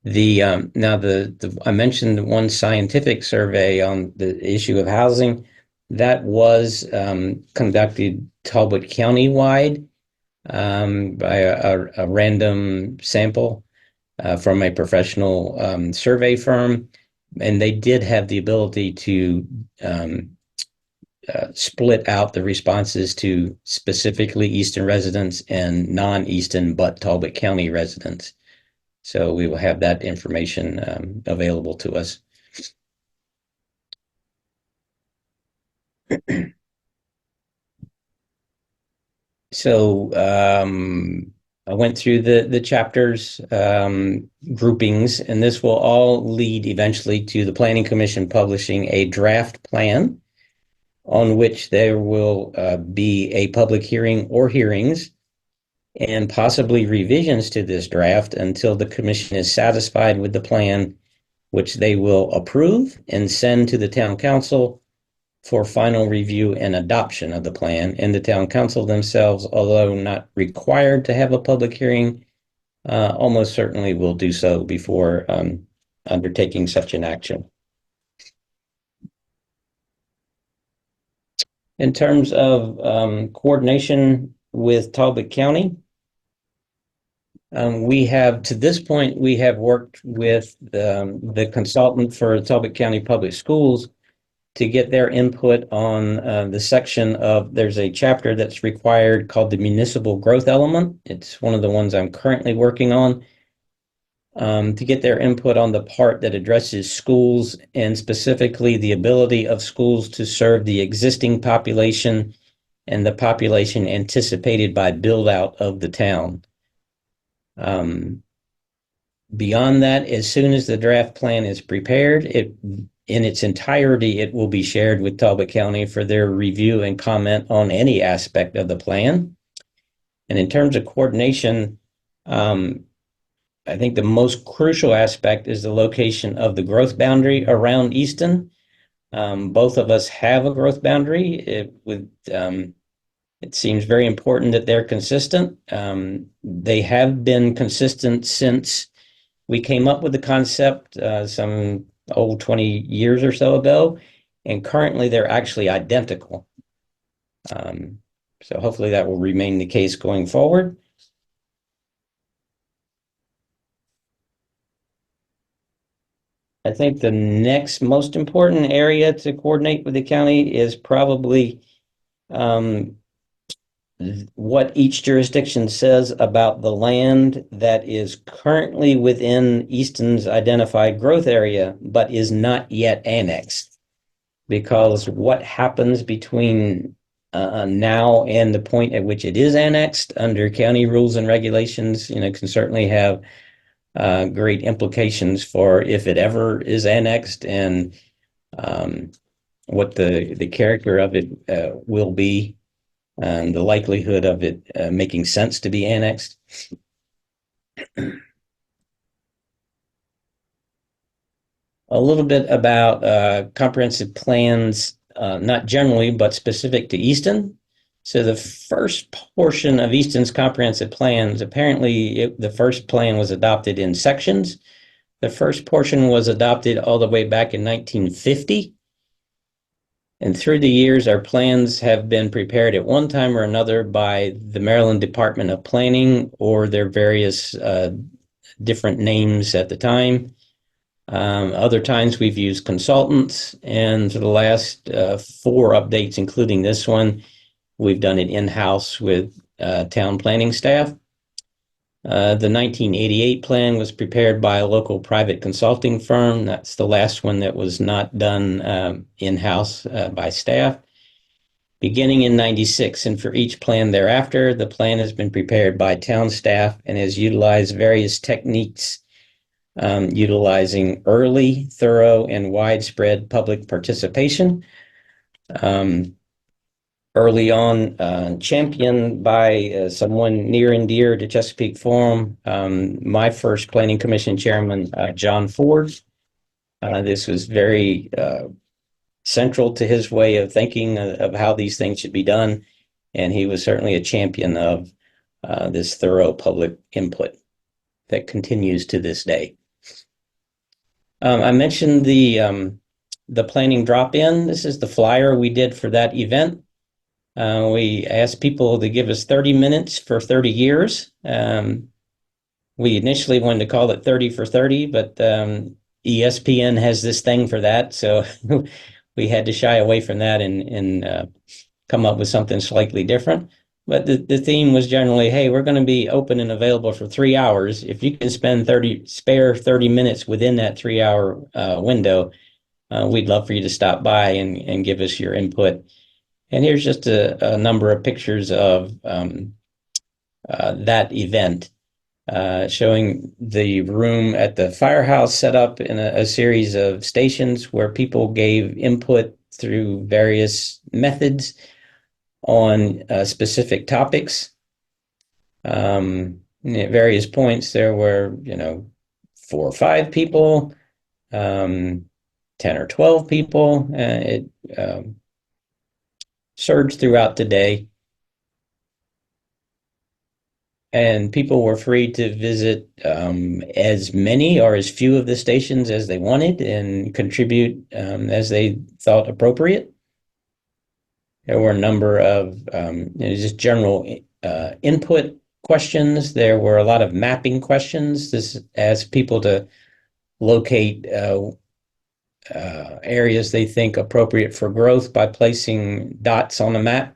I mentioned one scientific survey on the issue of housing that was conducted Talbot County wide by a random sample. from a professional survey firm, and they did have the ability to split out the responses to specifically Easton residents and non-Easton but Talbot County residents. So we will have that information available to us. So I went through the chapters groupings, and this will all lead eventually to the Planning Commission publishing a draft plan on which there will be a public hearing or hearings and possibly revisions to this draft until the commission is satisfied with the plan, which they will approve and send to the town council for final review and adoption of the plan. And the town council themselves, although not required to have a public hearing, almost certainly will do so before undertaking such an action. In terms of coordination with Talbot County, we have, to this point, we have worked with the consultant for Talbot County Public Schools to get their input on the section of, there's a chapter that's required called the municipal growth element. It's one of the ones I'm currently working on, to get their input on the part that addresses schools and specifically the ability of schools to serve the existing population and the population anticipated by build out of the town. Beyond that, as soon as the draft plan is prepared, in its entirety, it will be shared with Talbot County for their review and comment on any aspect of the plan. And in terms of coordination, I think the most crucial aspect is the location of the growth boundary around Easton. Both of us have a growth boundary. It seems very important that they're consistent. They have been consistent since we came up with the concept some 20 years or so ago, and currently they're actually identical. So hopefully that will remain the case going forward. I think the next most important area to coordinate with the county is probably what each jurisdiction says about the land that is currently within Easton's identified growth area, but is not yet annexed. Because what happens between now and the point at which it is annexed under county rules and regulations, can certainly have great implications for if it ever is annexed and what the character of it will be and the likelihood of it making sense to be annexed. A little bit about comprehensive plans, not generally, but specific to Easton. So the first portion of Easton's comprehensive plans, apparently the first plan was adopted in sections. The first portion was adopted all the way back in 1950. And through the years, our plans have been prepared at one time or another by the Maryland Department of Planning or their various different names at the time. Other times we've used consultants, and for the last 4 updates, including this one, we've done it in-house with town planning staff. The 1988 plan was prepared by a local private consulting firm. That's the last one that was not done in-house by staff. Beginning in 96, and for each plan thereafter, the plan has been prepared by town staff and has utilized various techniques, utilizing early, thorough, and widespread public participation. Early on, championed by someone near and dear to Chesapeake Forum, my first Planning Commission chairman, John Ford. This was very central to his way of thinking of how these things should be done, and he was certainly a champion of this thorough public input that continues to this day. I mentioned the planning drop-in. This is the flyer we did for that event. We asked people to give us 30 minutes for 30 years. We initially wanted to call it 30 for 30, but ESPN has this thing for that. So we had to shy away from that and come up with something slightly different. But the theme was generally, hey, we're going to be open and available for 3 hours. If you can spare 30 minutes within that 3 hour window, we'd love for you to stop by and give us your input. And here's just a number of pictures of that event, showing the room at the firehouse set up in a series of stations where people gave input through various methods on specific topics. At various points, there were, 4 or 5 people, 10 or 12 people. It surged throughout the day. And people were free to visit as many or as few of the stations as they wanted and contribute as they thought appropriate. There were a number of just general input questions. There were a lot of mapping questions. This asked people to locate areas they think appropriate for growth by placing dots on the map.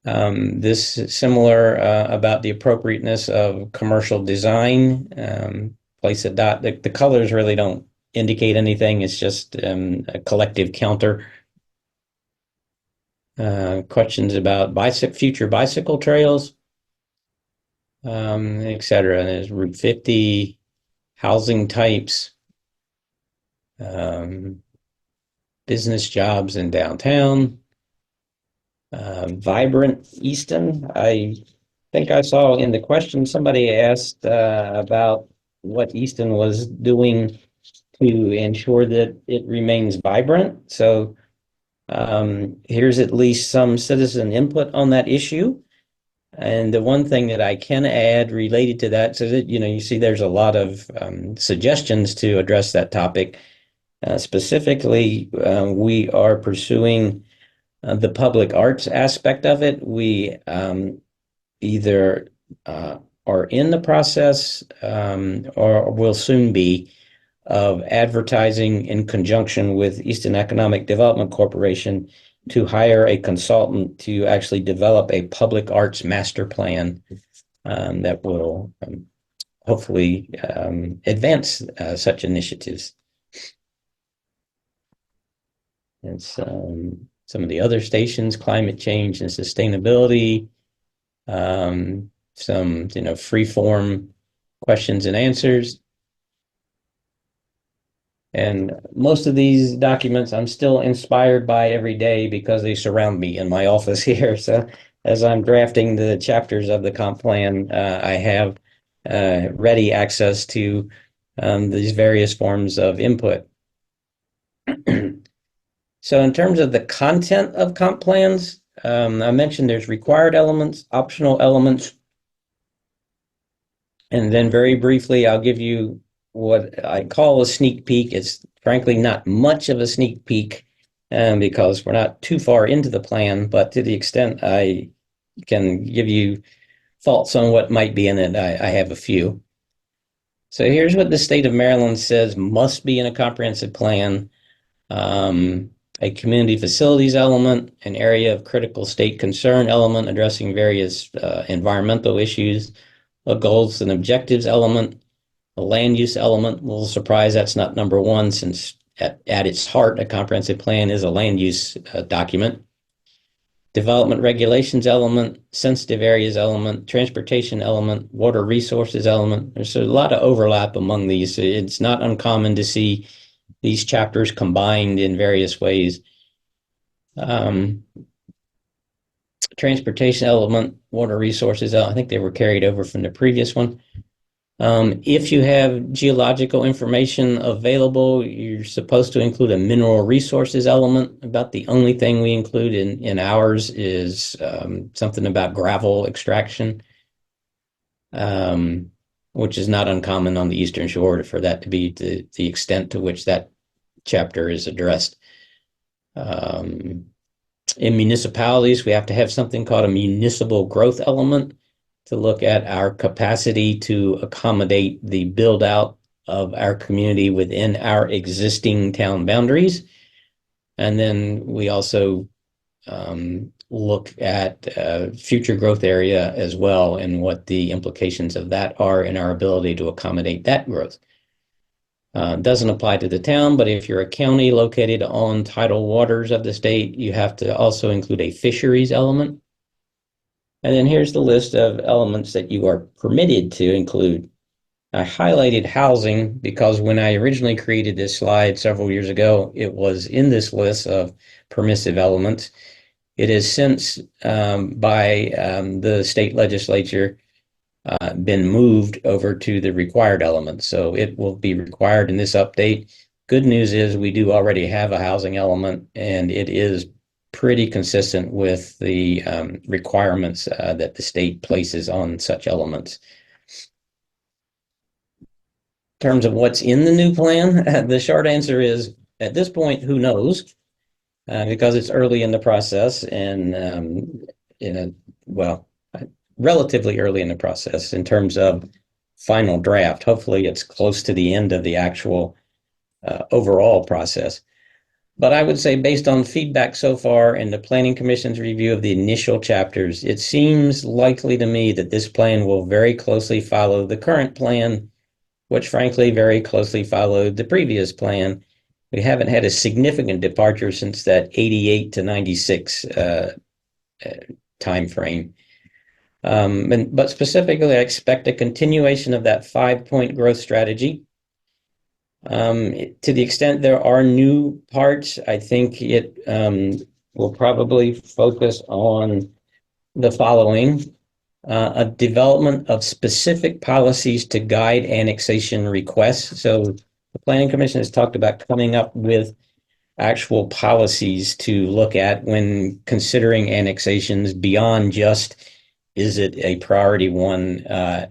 This is similar about the appropriateness of commercial design. Place a dot. The colors really don't indicate anything. It's just a collective counter. Questions about future bicycle trails, etc. There's Route 50, housing types, business jobs in downtown. Vibrant Easton. I think I saw in the question somebody asked about what Easton was doing to ensure that it remains vibrant. So here's at least some citizen input on that issue. And the one thing that I can add related to that, so that, you see there's a lot of suggestions to address that topic. Specifically, we are pursuing the public arts aspect of it. We either are in the process or will soon be of advertising in conjunction with Easton Economic Development Corporation to hire a consultant to actually develop a public arts master plan that will hopefully advance such initiatives. And some of the other stations, climate change and sustainability, some free form questions and answers. And most of these documents I'm still inspired by every day because they surround me in my office here. So as I'm drafting the chapters of the comp plan, I have ready access to these various forms of input. So in terms of the content of comp plans, I mentioned there's required elements, optional elements, and then very briefly, I'll give you what I call a sneak peek. It's frankly not much of a sneak peek because we're not too far into the plan, but to the extent I can give you thoughts on what might be in it, I have a few. So here's what the state of Maryland says must be in a comprehensive plan. A community facilities element, an area of critical state concern element addressing various environmental issues, a goals and objectives element, a land use element. A little surprised that's not number one, since at its heart, a comprehensive plan is a land use document. Development regulations element, sensitive areas element, transportation element, water resources element. There's a lot of overlap among these. It's not uncommon to see these chapters combined in various ways. Transportation element, water resources, I think they were carried over from the previous one. If you have geological information available, you're supposed to include a mineral resources element. About the only thing we include in ours is something about gravel extraction, which is not uncommon on the Eastern Shore for that to be the extent to which that chapter is addressed. In municipalities, we have to have something called a municipal growth element. to look at our capacity to accommodate the build out of our community within our existing town boundaries. And then we also look at future growth area as well and what the implications of that are in our ability to accommodate that growth. Doesn't apply to the town, but if you're a county located on tidal waters of the state, you have to also include a fisheries element. And then here's the list of elements that you are permitted to include. I highlighted housing because when I originally created this slide several years ago, it was in this list of permissive elements. It has since, by the state legislature, been moved over to the required elements. So it will be required in this update. Good news is we do already have a housing element, and it is pretty consistent with the requirements that the state places on such elements. In terms of what's in the new plan, the short answer is at this point, who knows? Because it's early in the process and well, relatively early in the process in terms of final draft. Hopefully, it's close to the end of the actual overall process. But I would say, based on feedback so far and the Planning Commission's review of the initial chapters, it seems likely to me that this plan will very closely follow the current plan, which frankly very closely followed the previous plan. We haven't had a significant departure since that 88 to 96 time frame. But specifically, I expect a continuation of that 5-point growth strategy. To the extent there are new parts, I think it will probably focus on the following. A development of specific policies to guide annexation requests. So the Planning Commission has talked about coming up with actual policies to look at when considering annexations beyond just, is it a priority one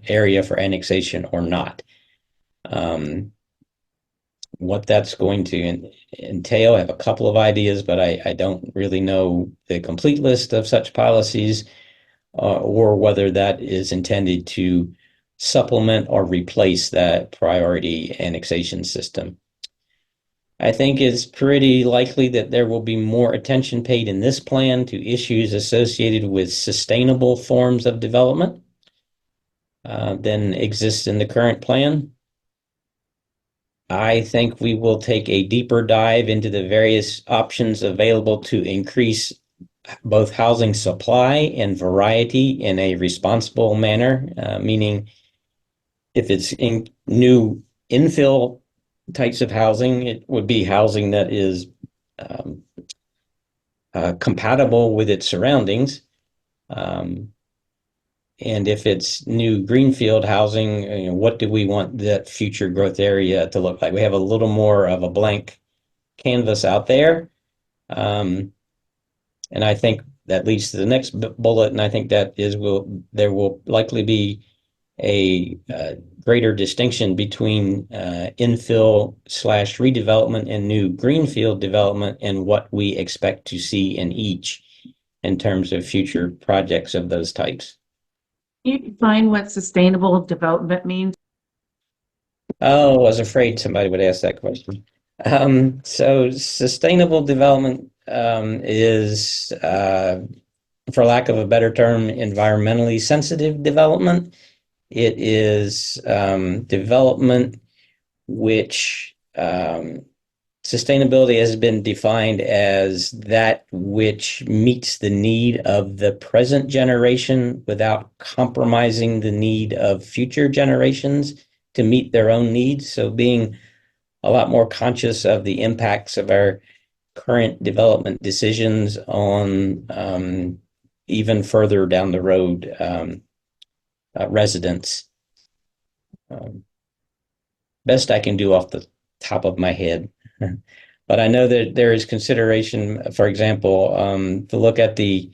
area for annexation or not? What that's going to entail, I have a couple of ideas, but I don't really know the complete list of such policies or whether that is intended to supplement or replace that priority annexation system. I think it's pretty likely that there will be more attention paid in this plan to issues associated with sustainable forms of development than exists in the current plan. I think we will take a deeper dive into the various options available to increase both housing supply and variety in a responsible manner, meaning if it's in new infill types of housing, it would be housing that is compatible with its surroundings. And if it's new greenfield housing, what do we want that future growth area to look like? We have a little more of a blank canvas out there. And I think that leads to the next bullet, and I think that is there will likely be a greater distinction between infill / redevelopment and new greenfield development and what we expect to see in each in terms of future projects of those types. Can you define what sustainable development means? Oh, I was afraid somebody would ask that question. So sustainable development is, for lack of a better term, environmentally sensitive development. It is development which sustainability has been defined as that which meets the need of the present generation without compromising the need of future generations to meet their own needs. So being a lot more conscious of the impacts of our current development decisions on even further down the road residents. Best I can do off the top of my head. But I know that there is consideration, for example, to look at the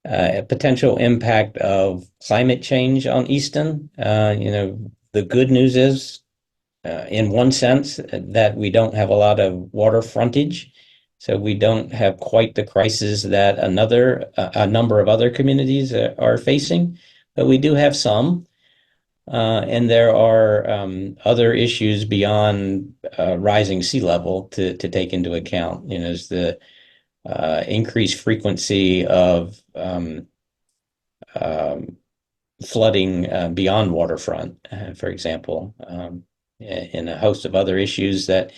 potential impact of climate change on Easton. The good news is, in one sense, that we don't have a lot of water frontage. So we don't have quite the crisis that a number of other communities are facing. but we do have some. And there are other issues beyond rising sea level to take into account. You know, there's the increased frequency of um, flooding beyond waterfront, for example, and a host of other issues that,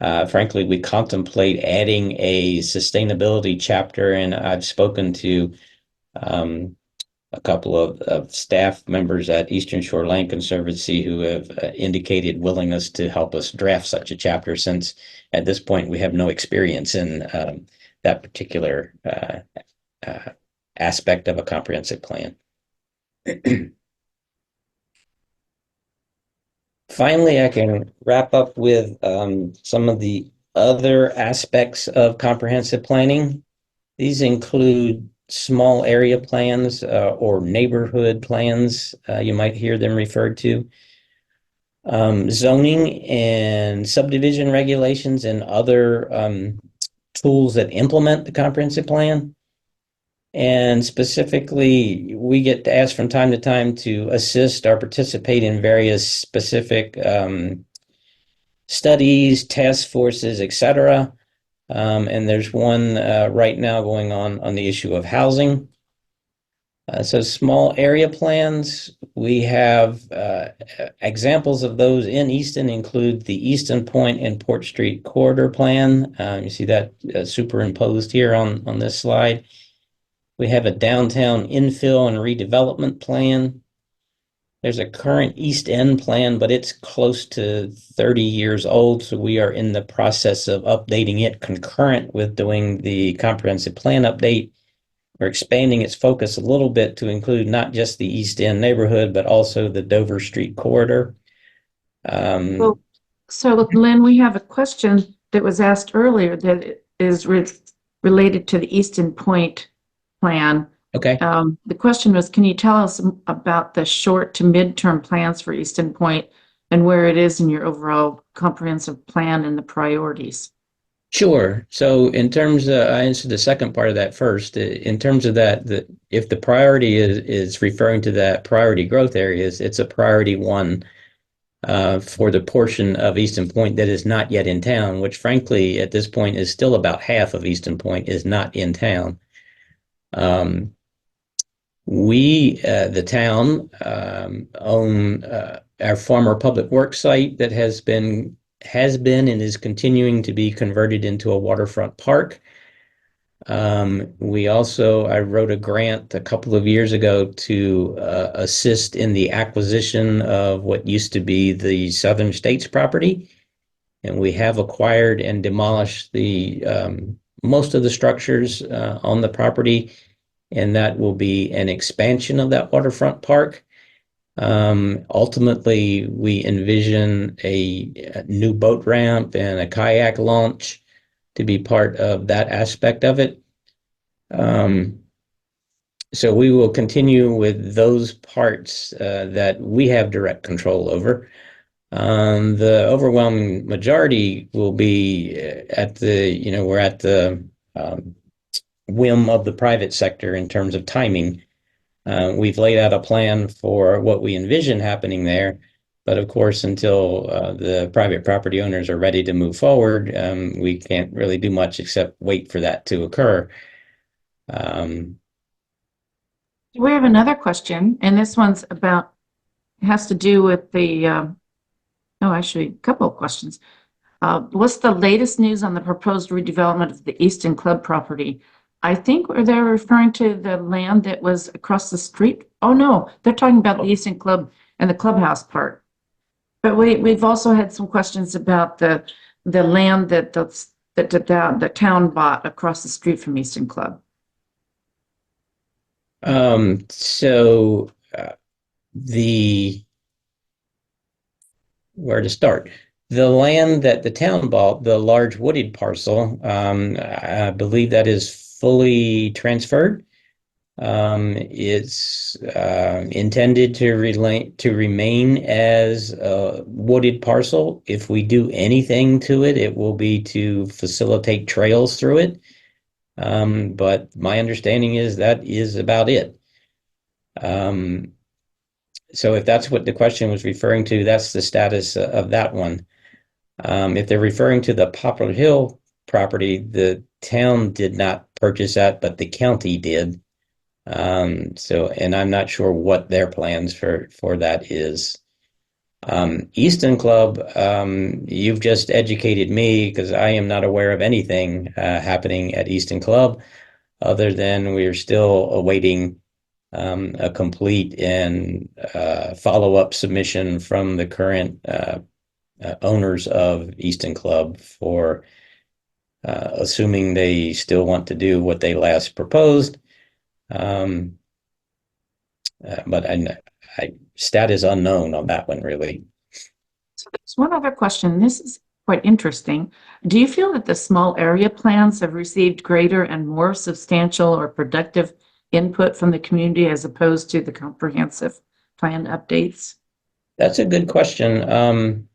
frankly, we contemplate adding a sustainability chapter. And I've spoken to um, a couple of staff members at Eastern Shore Land Conservancy who have indicated willingness to help us draft such a chapter, since at this point we have no experience in that particular uh, aspect of a comprehensive plan. Finally, I can wrap up with some of the other aspects of comprehensive planning. These include small area plans or neighborhood plans, you might hear them referred to, zoning and subdivision regulations and other tools that implement the comprehensive plan. And specifically, we get asked from time to time to assist or participate in various specific studies, task forces, etc. And there's one right now going on the issue of housing. So small area plans, we have examples of those in Easton include the Easton Point and Port Street Corridor Plan. You see that superimposed here on this slide. We have a downtown infill and redevelopment plan. There's a current East End plan, but it's close to 30 years old, so we are in the process of updating it concurrent with doing the comprehensive plan update. We're expanding its focus a little bit to include not just the East End neighborhood, but also the Dover Street corridor. So, so Lynn, we have a question that was asked earlier that is related to the Easton Point plan. Okay. The question was, can you tell us about the short to midterm plans for Easton Point and where it is in your overall comprehensive plan and the priorities? Sure. So in terms of, I answered the second part of that first. In terms of that, if the priority is referring to that priority growth areas, it's a priority one for the portion of Easton Point that is not yet in town, which frankly, at this point is still about half of Easton Point is not in town. The town, own our former public works site that has been and is continuing to be converted into a waterfront park. I wrote a grant a couple of years ago to assist in the acquisition of what used to be the Southern States property. And we have acquired and demolished the most of the structures on the property, and that will be an expansion of that waterfront park. Ultimately, we envision a new boat ramp and a kayak launch to be part of that aspect of it. So we will continue with those parts that we have direct control over. The overwhelming majority will be we're at the whim of the private sector in terms of timing. We've laid out a plan for what we envision happening there, but of course, until the private property owners are ready to move forward, we can't really do much except wait for that to occur. We have another question, and this one's has to do with actually, a couple of questions. What's the latest news on the proposed redevelopment of the Easton Club property? I think they're referring to the land that was across the street. Oh, no, they're talking about the Easton Club and the clubhouse part. But we've also had some questions about the land that the town bought across the street from Easton Club. So where to start? The land that the town bought, the large wooded parcel, I believe that is fully transferred. It's intended to remain as a wooded parcel. If we do anything to it, it will be to facilitate trails through it. But my understanding is that is about it. Um, so if that's what the question was referring to, that's the status of that one. If they're referring to the Poplar Hill property, the town did not purchase that, but the county did. And I'm not sure what their plans for that is. Easton Club, you've just educated me because I am not aware of anything happening at Easton Club other than we're still awaiting a complete and follow-up submission from the current owners of Easton Club for assuming they still want to do what they last proposed. Um, but stat is unknown on that one, really. So there's one other question. This is quite interesting. Do you feel that the small area plans have received greater and more substantial or productive input from the community as opposed to the comprehensive plan updates? That's a good question.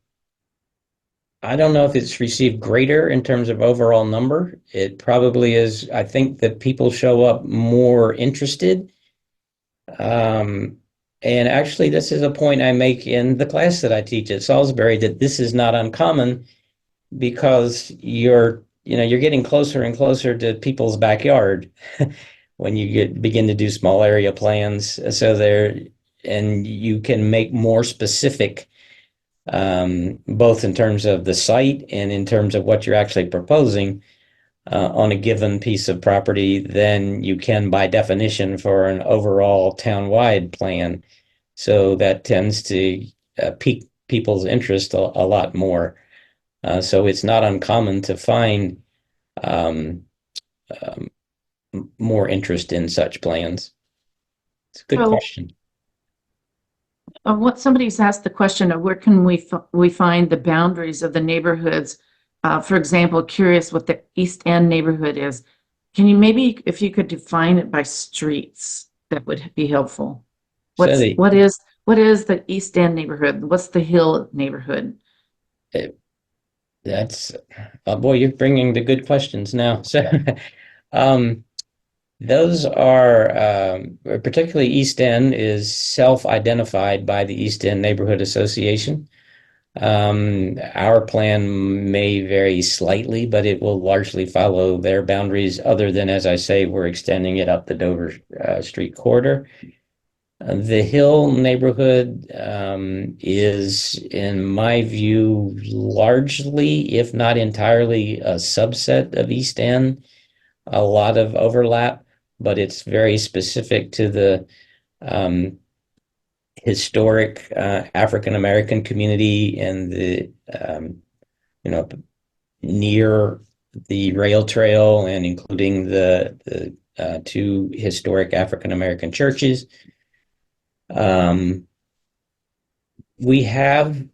I don't know if it's received greater in terms of overall number. It probably is. I think that people show up more interested. Um, and actually, this is a point I make in the class that I teach at Salisbury that this is not uncommon because you're getting closer and closer to people's backyard when you begin to do small area plans. And you can make more specific, both in terms of the site and in terms of what you're actually proposing on a given piece of property than you can by definition for an overall town-wide plan. So that tends to pique people's interest a lot more. So it's not uncommon to find um, um, more interest in such plans. It's a good So, question. what somebody's asked the question of where can we find the boundaries of the neighborhoods? For example, curious what the East End neighborhood is. Can you maybe, if you could define it by streets, that would be helpful. So What's what is the East End neighborhood? What's the Hill neighborhood? uh, that's boy, you're bringing the good questions now. So um, those are particularly East End is self-identified by the East End Neighborhood Association. Our plan may vary slightly, but it will largely follow their boundaries, other than, as I say, we're extending it up the Dover Street corridor. The Hill neighborhood is, in my view, largely, if not entirely, a subset of East End. A lot of overlap, but it's very specific to the um, historic African American community and the you know near the rail trail and including the two historic African American churches. We have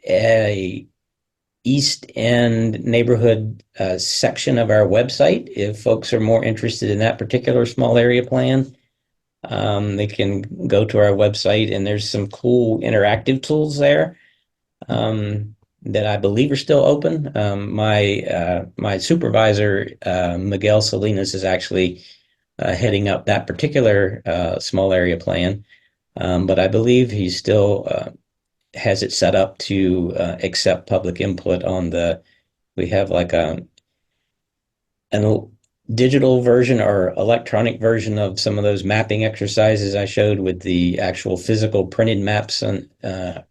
a East End neighborhood section of our website. If folks are more interested in that particular small area plan, they can go to our website and there's some cool interactive tools there that I believe are still open. My supervisor, Miguel Salinas, is actually heading up that particular small area plan, but I believe he still has it set up to accept public input on the. We have like a digital version or electronic version of some of those mapping exercises I showed with the actual physical printed maps on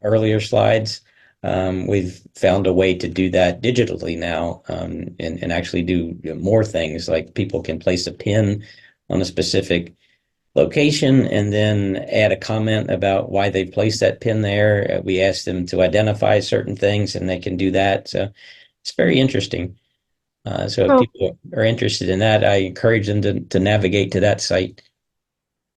earlier slides. We've found a way to do that digitally now and actually do more things like people can place a pin on a specific location and then add a comment about why they placed that pin there. We ask them to identify certain things and they can do that. So it's very interesting. So if So people are interested in that, I encourage them to navigate to that site.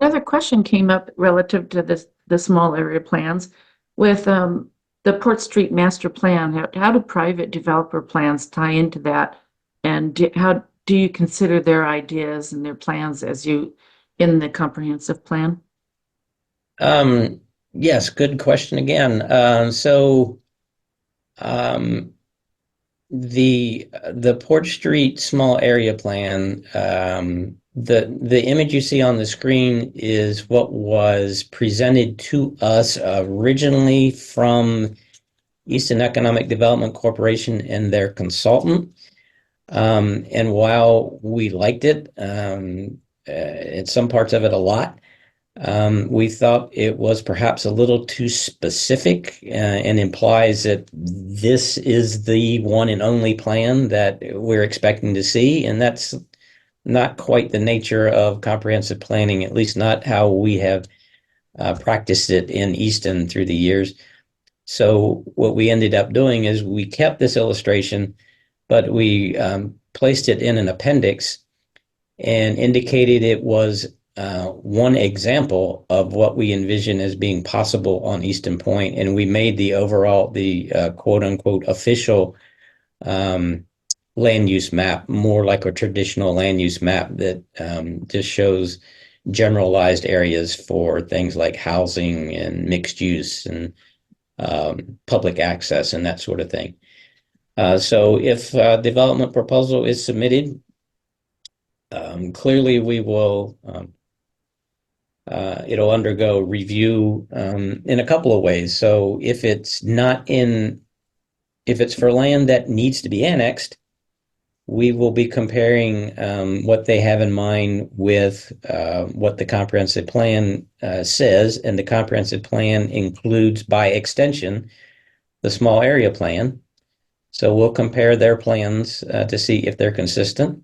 another question came up relative to the small area plans with the Port Street Master Plan. How do private developer plans tie into that? And how do you consider their ideas and their plans as you in the comprehensive plan? Yes, good question again. Um, The Port Street small area plan, the image you see on the screen is what was presented to us originally from Easton Economic Development Corporation and their consultant. And while we liked it, in some parts of it a lot, we thought it was perhaps a little too specific and implies that this is the one and only plan that we're expecting to see. And that's not quite the nature of comprehensive planning, at least not how we have practiced it in Easton through the years. So what we ended up doing is we kept this illustration, but we placed it in an appendix and indicated it was one example of what we envision as being possible on Easton Point. And we made the quote unquote official land use map more like a traditional land use map that just shows generalized areas for things like housing and mixed use and public access and that sort of thing. So if a development proposal is submitted, clearly we will it'll undergo review in a couple of ways. So if it's for land that needs to be annexed, we will be comparing what they have in mind with what the comprehensive plan says, and the comprehensive plan includes, by extension, the small area plan. So we'll compare their plans to see if they're consistent.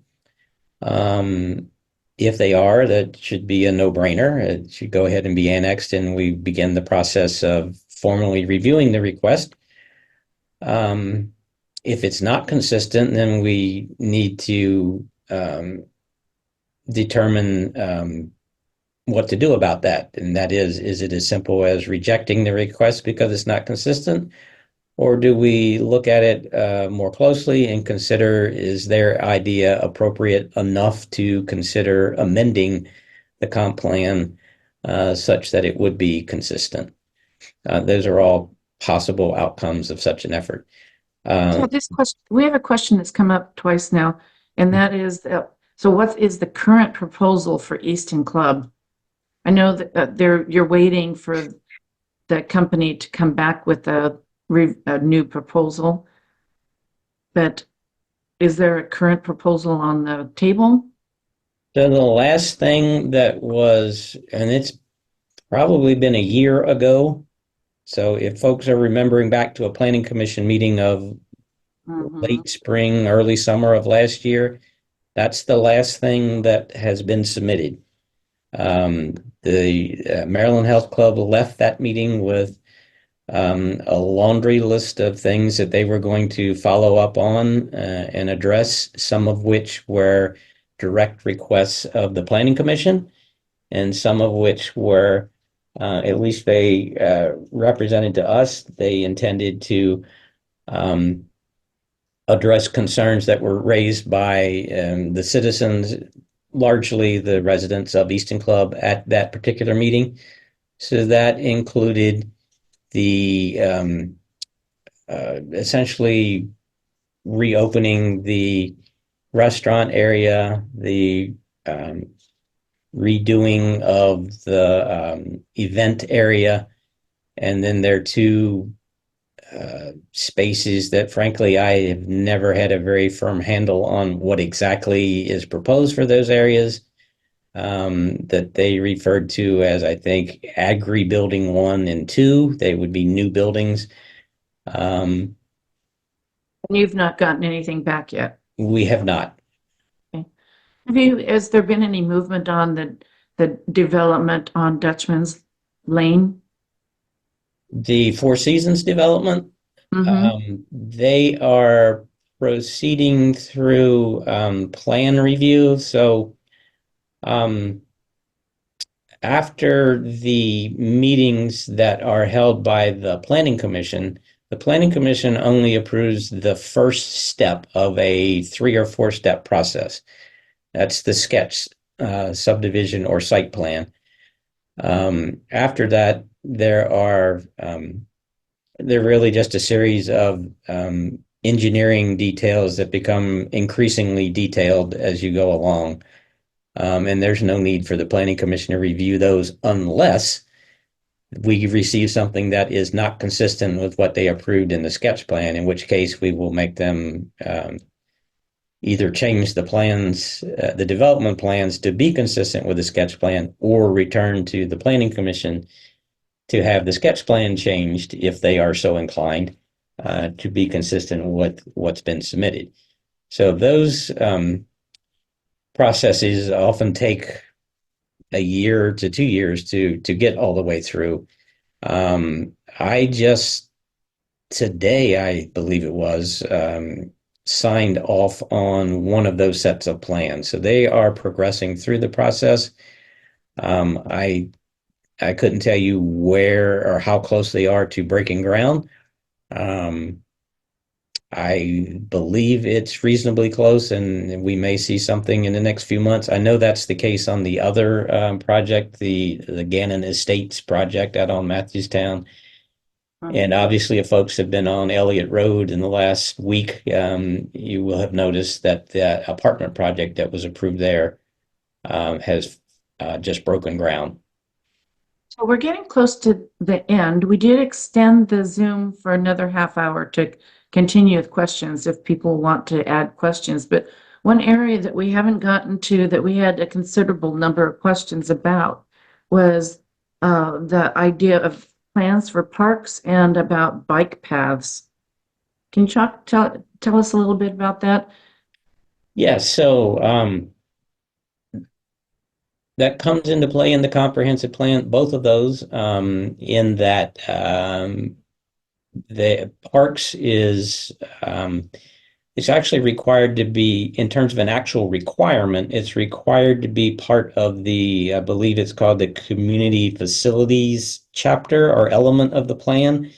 If they are, that should be a no-brainer. It should go ahead and be annexed, and we begin the process of formally reviewing the request. If it's not consistent, then we need to determine what to do about that. And that is it as simple as rejecting the request because it's not consistent? Or do we look at it more closely and consider, is their idea appropriate enough to consider amending the comp plan such that it would be consistent? Those are all possible outcomes of such an effort. Yeah, this question, we have a question that's come up twice now, and that is, so what is the current proposal for Easton Club? I know that you're waiting for the company to come back with a new proposal, but is there a current proposal on the table? So the last thing that was, and it's probably been a year ago. So if folks are remembering back to a planning commission meeting of late spring, early summer of last year, that's the last thing that has been submitted. The Maryland Health Club left that meeting with a laundry list of things that they were going to follow up on and address, some of which were direct requests of the Planning Commission, and some of which were, at least they represented to us, they intended to address concerns that were raised by the citizens, largely the residents of Easton Club at that particular meeting. So that included the essentially reopening the restaurant area, the redoing of the event area, and then there are two spaces that frankly I have never had a very firm handle on what exactly is proposed for those areas, that they referred to as, I think, Agri Building 1 and 2. They would be new buildings. And you've not gotten anything back yet? We have not. Okay. Has there been any movement on the development on Dutchman's Lane? The Four Seasons development, they are proceeding through plan review. So after the meetings that are held by the Planning Commission, the Planning Commission only approves the first step of a 3 or 4 step process. That's the sketch, subdivision, or site plan. After that, they're really just a series of engineering details that become increasingly detailed as you go along. And there's no need for the planning commission to review those unless we receive something that is not consistent with what they approved in the sketch plan, in which case we will make them either change the plans, the development plans to be consistent with the sketch plan, or return to the planning commission to have the sketch plan changed if they are so inclined to be consistent with what's been submitted. So those processes often take a year to 2 years to get all the way through. I just today, I believe it was, signed off on one of those sets of plans. So they are progressing through the process. Um, I I couldn't tell you where or how close they are to breaking ground. Um, I believe it's reasonably close, and we may see something in the next few months. I know that's the case on the other project, the Gannon Estates project out on Matthewstown. And obviously, if folks have been on Elliott Road in the last week, you will have noticed that the apartment project that was approved there has just broken ground. So we're getting close to the end. We did extend the Zoom for another half hour to continue with questions if people want to add questions. But one area that we haven't gotten to that we had a considerable number of questions about was the idea of plans for parks and about bike paths. Can you tell us a little bit about that? Yeah, so that comes into play in the comprehensive plan, both of those, in that the parks is it's actually required to be, in terms of an actual requirement, it's required to be part of the, I believe it's called the community facilities chapter or element of the plan.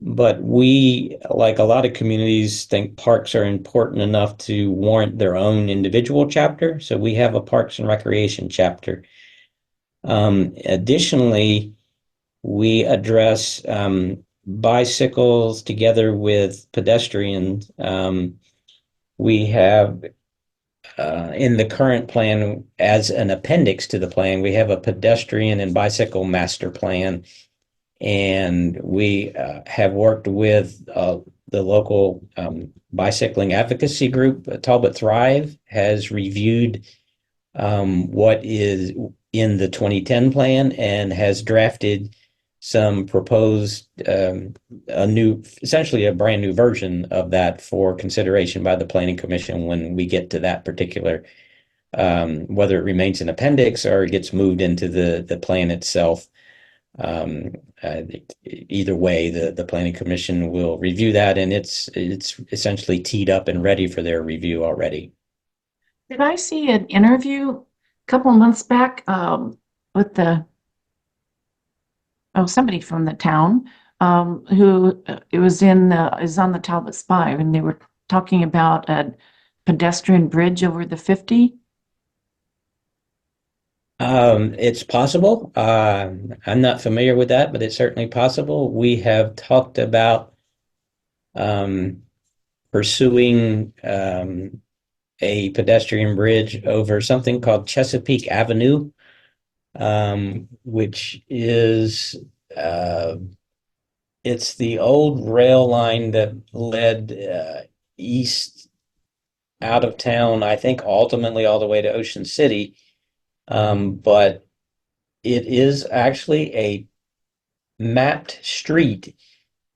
But we, like a lot of communities, think parks are important enough to warrant their own individual chapter. So we have a Parks and Recreation chapter. Additionally, we address bicycles together with pedestrians. We have in the current plan, as an appendix to the plan, we have a pedestrian and bicycle master plan. And we have worked with the local bicycling advocacy group. Talbot Thrive has reviewed what is in the 2010 plan and has drafted some proposed essentially a brand new version of that for consideration by the Planning Commission when we get to that particular, whether it remains an appendix or it gets moved into the plan itself. Um, Either way, the Planning Commission will review that, and it's essentially teed up and ready for their review already. Did I see an interview a couple of months back with somebody from the town who it was is on the Talbot Spy, and they were talking about a pedestrian bridge over the 50. It's possible. I'm not familiar with that, but it's certainly possible. We have talked about um, pursuing a pedestrian bridge over something called Chesapeake Avenue, which is it's the old rail line that led east out of town, I think ultimately all the way to Ocean City. But it is actually a mapped street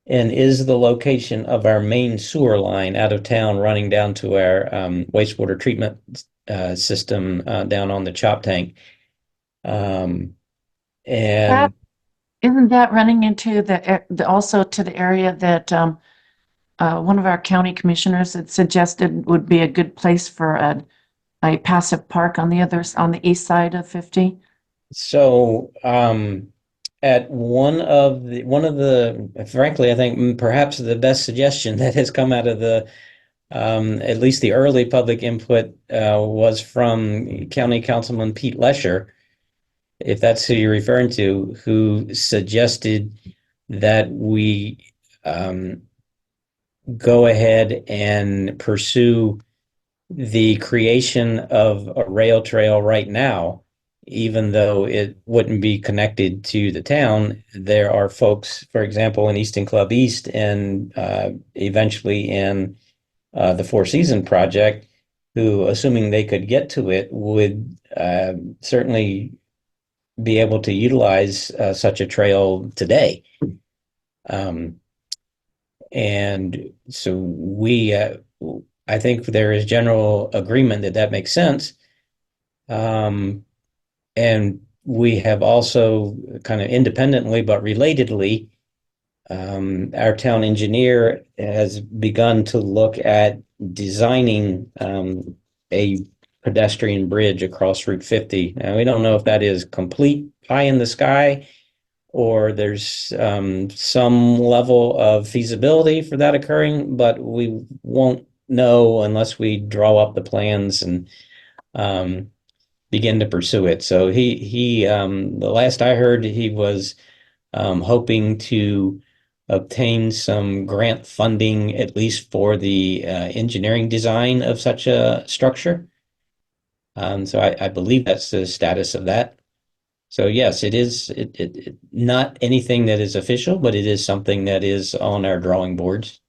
and is the location of our main sewer line out of town running down to our wastewater treatment system down on the chop tank. Um, That and isn't that running into also to the area that one of our county commissioners had suggested would be a good place for a passive park on on the east side of 50? so at one of the frankly, I think perhaps the best suggestion that has come out of the at least the early public input was from County Councilman Pete Lesher, if that's who you're referring to, who suggested that we go ahead and pursue the creation of a rail trail right now, even though it wouldn't be connected to the town. There are folks, for example, in Easton Club East and eventually in the Four Season project, who, assuming they could get to it, would certainly be able to utilize such a trail today. Um, and so I think there is general agreement that that makes sense. Um, and we have also kind of independently but relatedly, our town engineer has begun to look at designing a pedestrian bridge across Route 50. Now, we don't know if that is complete pie in the sky or there's some level of feasibility for that occurring, but we won't know unless we draw up the plans and um, begin to pursue it. So the last I heard, he was hoping to obtain some grant funding, at least for the engineering design of such a structure. So I believe that's the status of that. So yes, it is not anything that is official, but it is something that is on our drawing boards.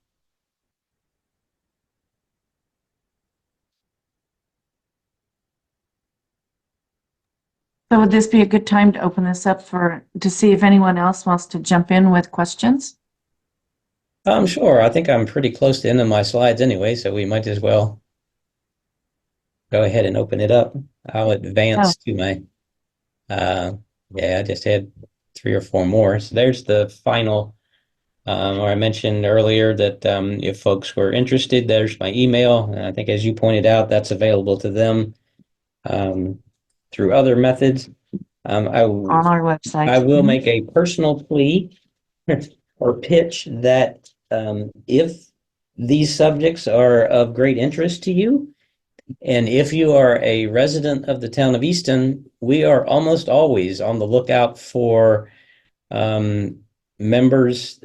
So would this be a good time to open this up to see if anyone else wants to jump in with questions? I'm sure. I think I'm pretty close to the end of my slides anyway, so we might as well go ahead and open it up. I'll Oh, advance to my uh yeah, I just had three or four more. So there's the final where I mentioned earlier that if folks were interested, there's my email. And I think as you pointed out, that's available to them um, through other methods. on our I website. will Mhm. make a personal plea or pitch that if these subjects are of great interest to you, and if you are a resident of the town of Easton, we are almost always on the lookout for um, members,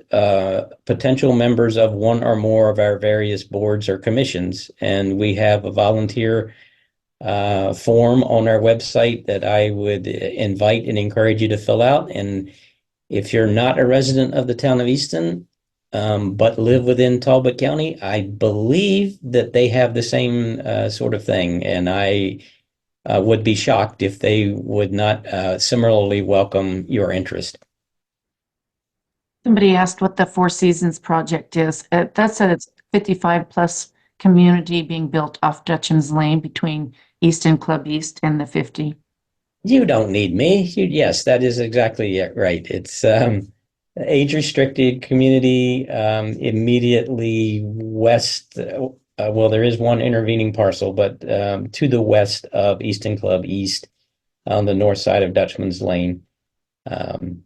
potential members of one or more of our various boards or commissions. And we have a volunteer form on our website that I would invite and encourage you to fill out. And if you're not a resident of the town of Easton, but live within Talbot County, I believe that they have the same sort of thing. And I would be shocked if they would not similarly welcome your interest. Somebody asked what the Four Seasons project is. That's a 55 plus community being built off Dutchman's Lane between East and Club East and the 50. You don't need me. Yes, that is exactly it, right. It's age restricted community immediately west. Well, there is one intervening parcel, but to the west of Easton Club East on the north side of Dutchman's Lane. Um,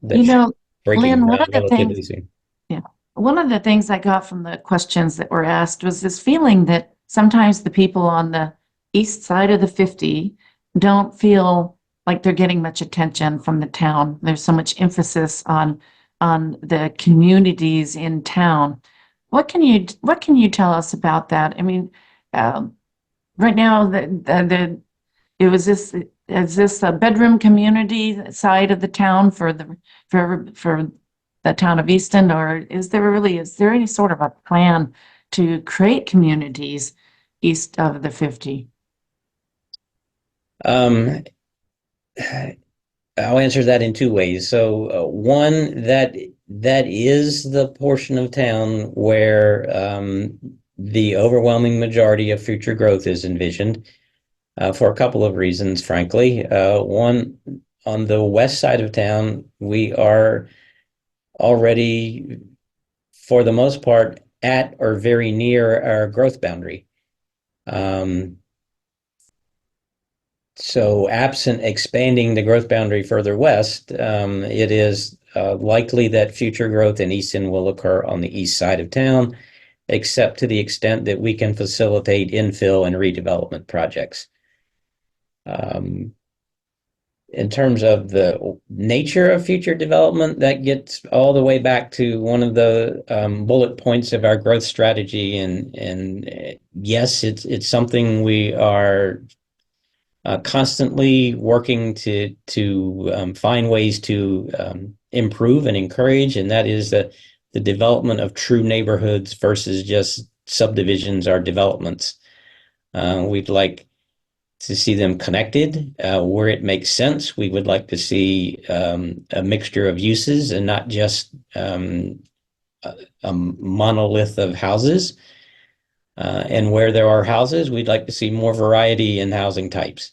that You should know, be breaking Lynn, one ground of the relatively things soon. Yeah. One of the things I got from the questions that were asked was this feeling that sometimes the people on the east side of the 50 don't feel like they're getting much attention from the town. There's so much emphasis on the communities in town. What can you tell us about that? I mean, um, right now it was this is this a bedroom community side of the town for the town of Easton, or is there any sort of a plan to create communities east of the 50? Um, I'll answer that in two ways. So, one that is the portion of town where the overwhelming majority of future growth is envisioned for a couple of reasons, frankly. One, on the west side of town, we are already, for the most part, at or very near our growth boundary. Um, So absent expanding the growth boundary further west, it is likely that future growth in Easton will occur on the east side of town, except to the extent that we can facilitate infill and redevelopment projects. Um, in terms of the nature of future development, that gets all the way back to one of the bullet points of our growth strategy. And yes, it's something we are constantly working to find ways to improve and encourage, and that is the development of true neighborhoods versus just subdivisions or developments. We'd like to see them connected where it makes sense. We would like to see a mixture of uses and not just a monolith of houses. And where there are houses, we'd like to see more variety in housing types.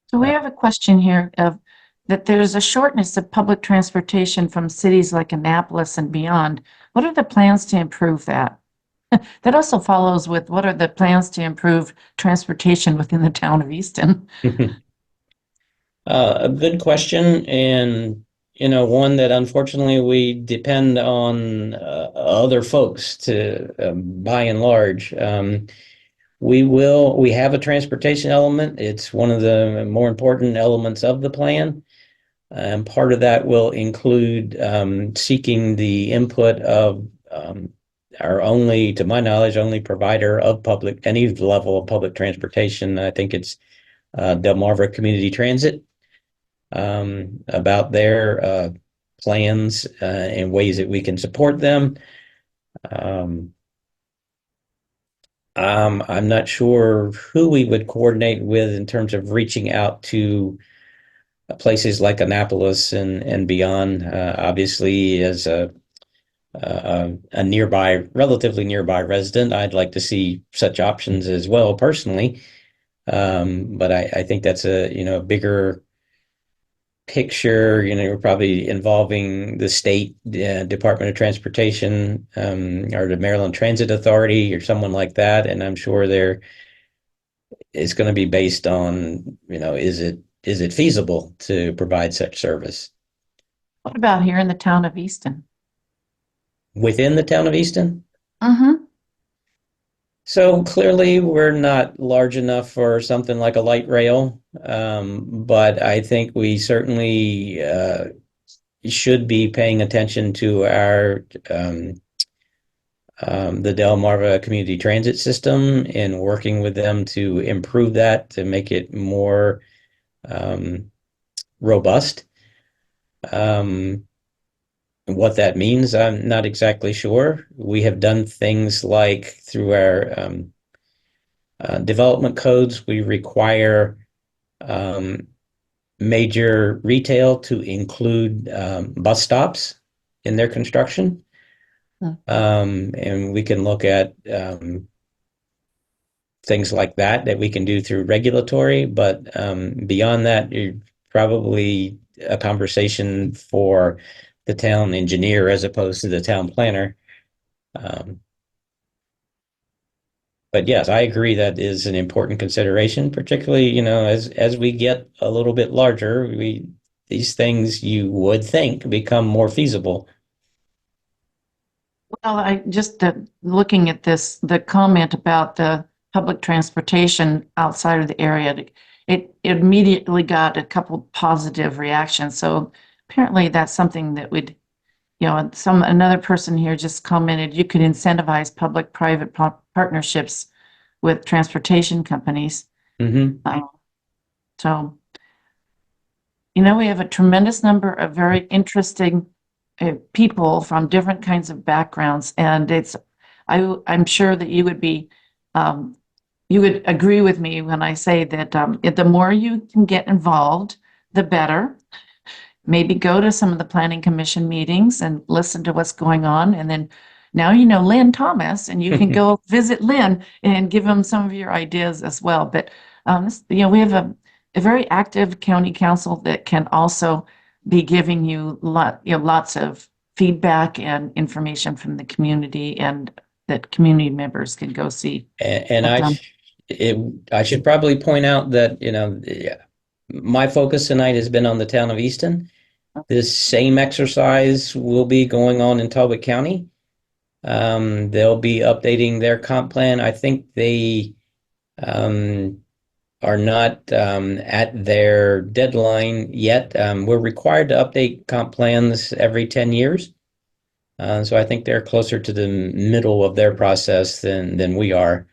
So we have a question here of that there's a shortness of public transportation from cities like Annapolis and beyond. What are the plans to improve that? That also follows with what are the plans to improve transportation within the town of Easton? A good question, and one that unfortunately we depend on other folks to, by and large. We have a transportation element. It's one of the more important elements of the plan. And part of that will include seeking the input of our only, to my knowledge, only provider of any level of public transportation. I think it's Delmarva Community Transit, about their plans and ways that we can support them. Um, I'm not sure who we would coordinate with in terms of reaching out to places like Annapolis and beyond. Obviously, as a relatively nearby resident, I'd like to see such options as well personally. But I think that's a bigger picture. We're probably involving the state Department of Transportation, or the Maryland Transit Authority or someone like that. And I'm sure it's going to be based on, is it feasible to provide such service What about here in the town of Easton? within the town of Easton? Mm-hmm. So clearly, we're not large enough for something like a light rail, but I think we certainly should be paying attention to the Delmarva Community Transit System and working with them to improve that to make it more robust. Um, what that means, I'm not exactly sure. We have done things like through our development codes, we require um, major retail to include bus stops in their construction. And we can look at things like that we can do through regulatory, but beyond that, you're probably a conversation for the town engineer as opposed to the town planner. Um, but yes, I agree that is an important consideration, particularly, as we get a little bit larger, these things you would think become more feasible. Well, I just looking at this, the comment about the public transportation outside of the area, it immediately got a couple positive reactions. So apparently that's something that would, another person here just commented you could incentivize public-private partnerships with transportation companies. Hmm. So, we have a tremendous number of very interesting people from different kinds of backgrounds, and I'm sure that um, you would agree with me when I say that the more you can get involved, the better. Maybe go to some of the planning commission meetings and listen to what's going on, and then now you know Lynn Thomas, and you can go visit Lynn and give him some of your ideas as well. But we have a very active county council that can also be giving you lots of feedback and information from the community, and that community members can go see. And But I should probably point out that, my focus tonight has been on the town of Easton. This same exercise will be going on in Talbot County. They'll be updating their comp plan. I think they are not at their deadline yet. We're required to update comp plans every 10 years. So I think they're closer to the middle of their process than we are.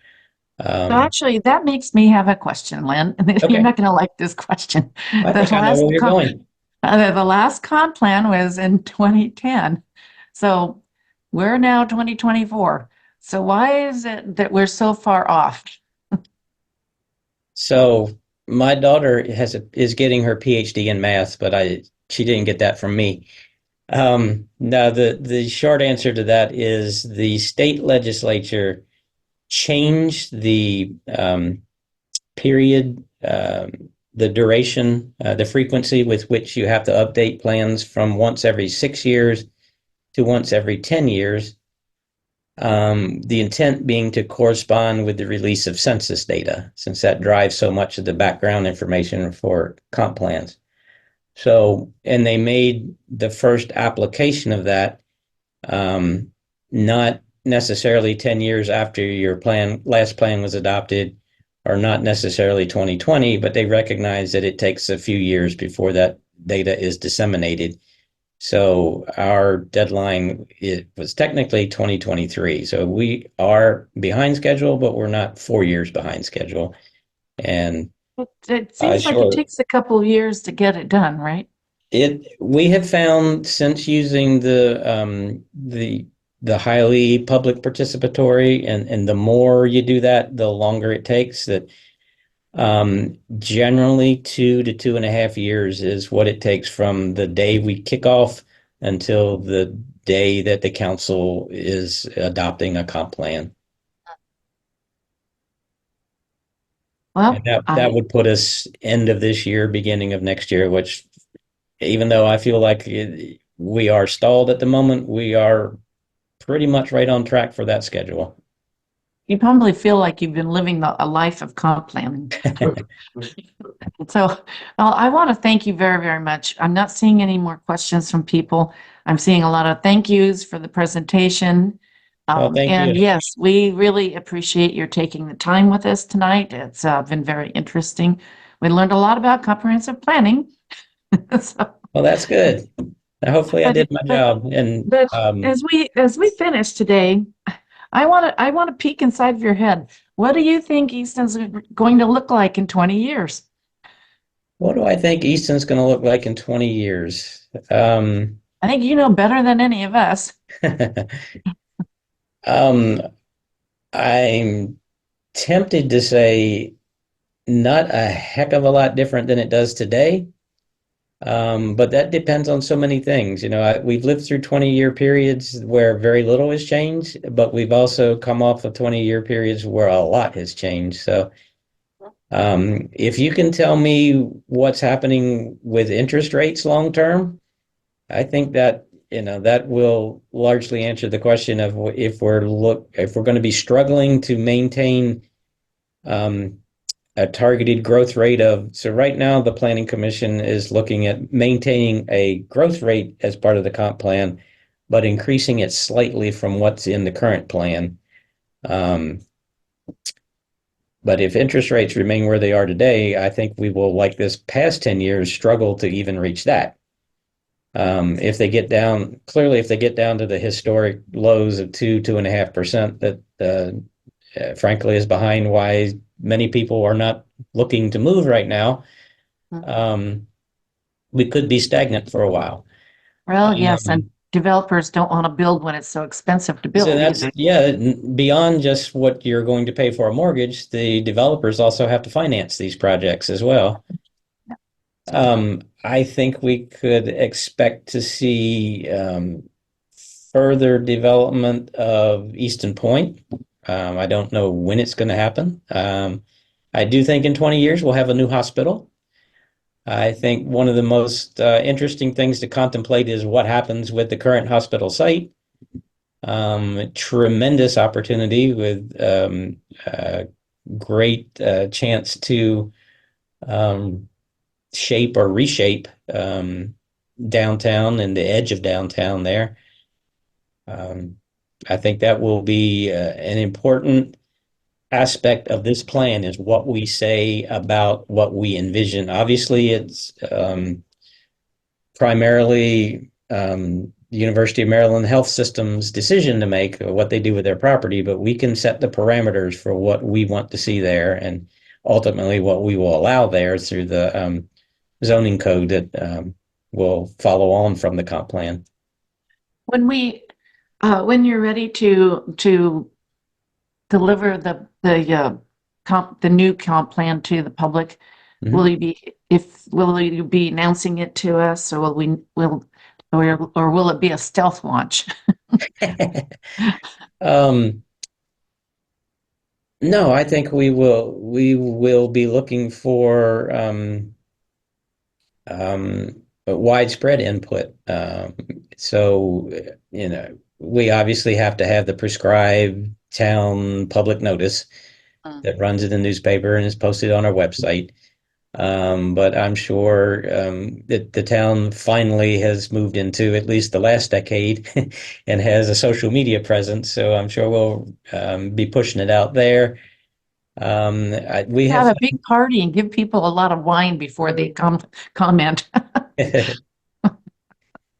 So Um, actually, that makes me have a question, Lynn. You're okay, not going to like this question. I The think I know last where you're comp, going. the last comp plan was in 2010. So we're now 2024. So why is it that we're so far off? So my daughter is getting her PhD in math, but I she didn't get that from me. No, the short answer to that is the state legislature changed the period, the duration, the frequency with which you have to update plans from once every 6 years to once every 10 years. The intent being to correspond with the release of census data, since that drives so much of the background information for comp plans. So, and they made the first application of that not necessarily 10 years after your last plan was adopted, or not necessarily 2020, but they recognize that it takes a few years before that data is disseminated. So our deadline, it was technically 2023. So we are behind schedule, but we're not 4 years behind schedule. And It seems like it sure, takes a couple of years to get it done, right? we have found since using the highly public participatory, and the more you do that, the longer it takes. That generally 2 to 2.5 years is what it takes from the day we kick off until the day that the council is adopting a comp plan. And Well, that would put us end of this year, beginning of next year, which, even though I feel like we are stalled at the moment, we are pretty much right on track for that schedule. you probably feel like you've been living a life of comp planning. So, well, I want to thank you very, very much. I'm not seeing any more questions from people. I'm seeing a lot of thank yous for the presentation. Well, thank And you. yes, we really appreciate your taking the time with us tonight. It's been very interesting. We learned a lot about comprehensive planning. So, Well, that's good. Hopefully I but did my but job. And but as we finish today, I want to peek inside of your head. What do you think Easton's going to look like in 20 years? what do I think Easton's going to look like in 20 years? I think you know better than any of us. um, I'm tempted to say not a heck of a lot different than it does today. But that depends on so many things. We've lived through 20-year periods where very little has changed, but we've also come off of 20-year periods where a lot has changed. So, if you can tell me what's happening with interest rates long term, I think that will largely answer the question of if we're going to be struggling to maintain um, a targeted growth rate of. So right now, the Planning Commission is looking at maintaining a growth rate as part of the comp plan, but increasing it slightly from what's in the current plan. Um, but if interest rates remain where they are today, I think we will, like this past 10 years, struggle to even reach that. If they get down, clearly, if they get down to the historic lows of 2.5%, that frankly is behind why many people are not looking to move right now. Um, we could be stagnant for a while. Well, yes, and Um, developers don't want to build when it's so expensive to so build that's, either. yeah, beyond just what you're going to pay for a mortgage, the developers also have to finance these projects as well. I think we could expect to see further development of Easton Point. I don't know when it's going to happen. I do think in 20 years we'll have a new hospital. I think one of the most interesting things to contemplate is what happens with the current hospital site. Tremendous opportunity with great chance to um, shape or reshape downtown and the edge of downtown there. Um, I think that will be an important aspect of this plan is what we say about what we envision. Obviously, it's primarily the University of Maryland Health System's decision to make what they do with their property, but we can set the parameters for what we want to see there and ultimately what we will allow there through the zoning code that will follow on from the comp plan. When when you're ready to deliver the new comp plan to the public, Mhm. will you be announcing it to us, or or will it be a stealth launch? um, no, I think we will be looking for widespread input. So, we obviously have to have the prescribed town public notice Mm. that runs in the newspaper and is posted on our website. But I'm sure that the town finally has moved into at least the last decade and has a social media presence. So I'm sure we'll be pushing it out there. We Have have, a big party and give people a lot of wine before they comment.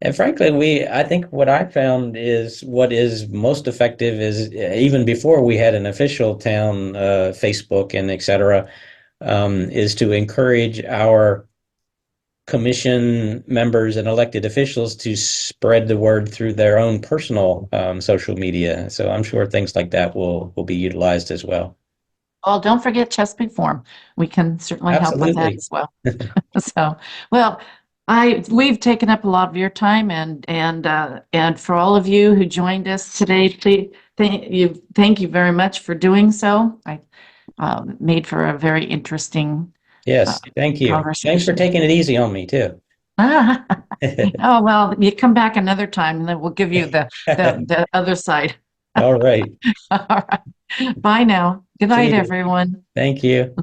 and frankly, I think what I found is what is most effective is even before we had an official town Facebook and et cetera, is to encourage our commission members and elected officials to spread the word through their own personal social media. So I'm sure things like that will be utilized as well. Well, don't forget Chesapeake Forum. We can certainly help with that Absolutely. as well. So, well, we've taken up a lot of your time, and for all of you who joined us today, please thank you very much for doing so. I made for a very interesting uh, Yes, thank you. Thanks for conversation. taking it easy on me too. Oh, well, you come back another time, and then we'll give you the other side. All right. All right. Bye now. Good See night, you. everyone. Thank you.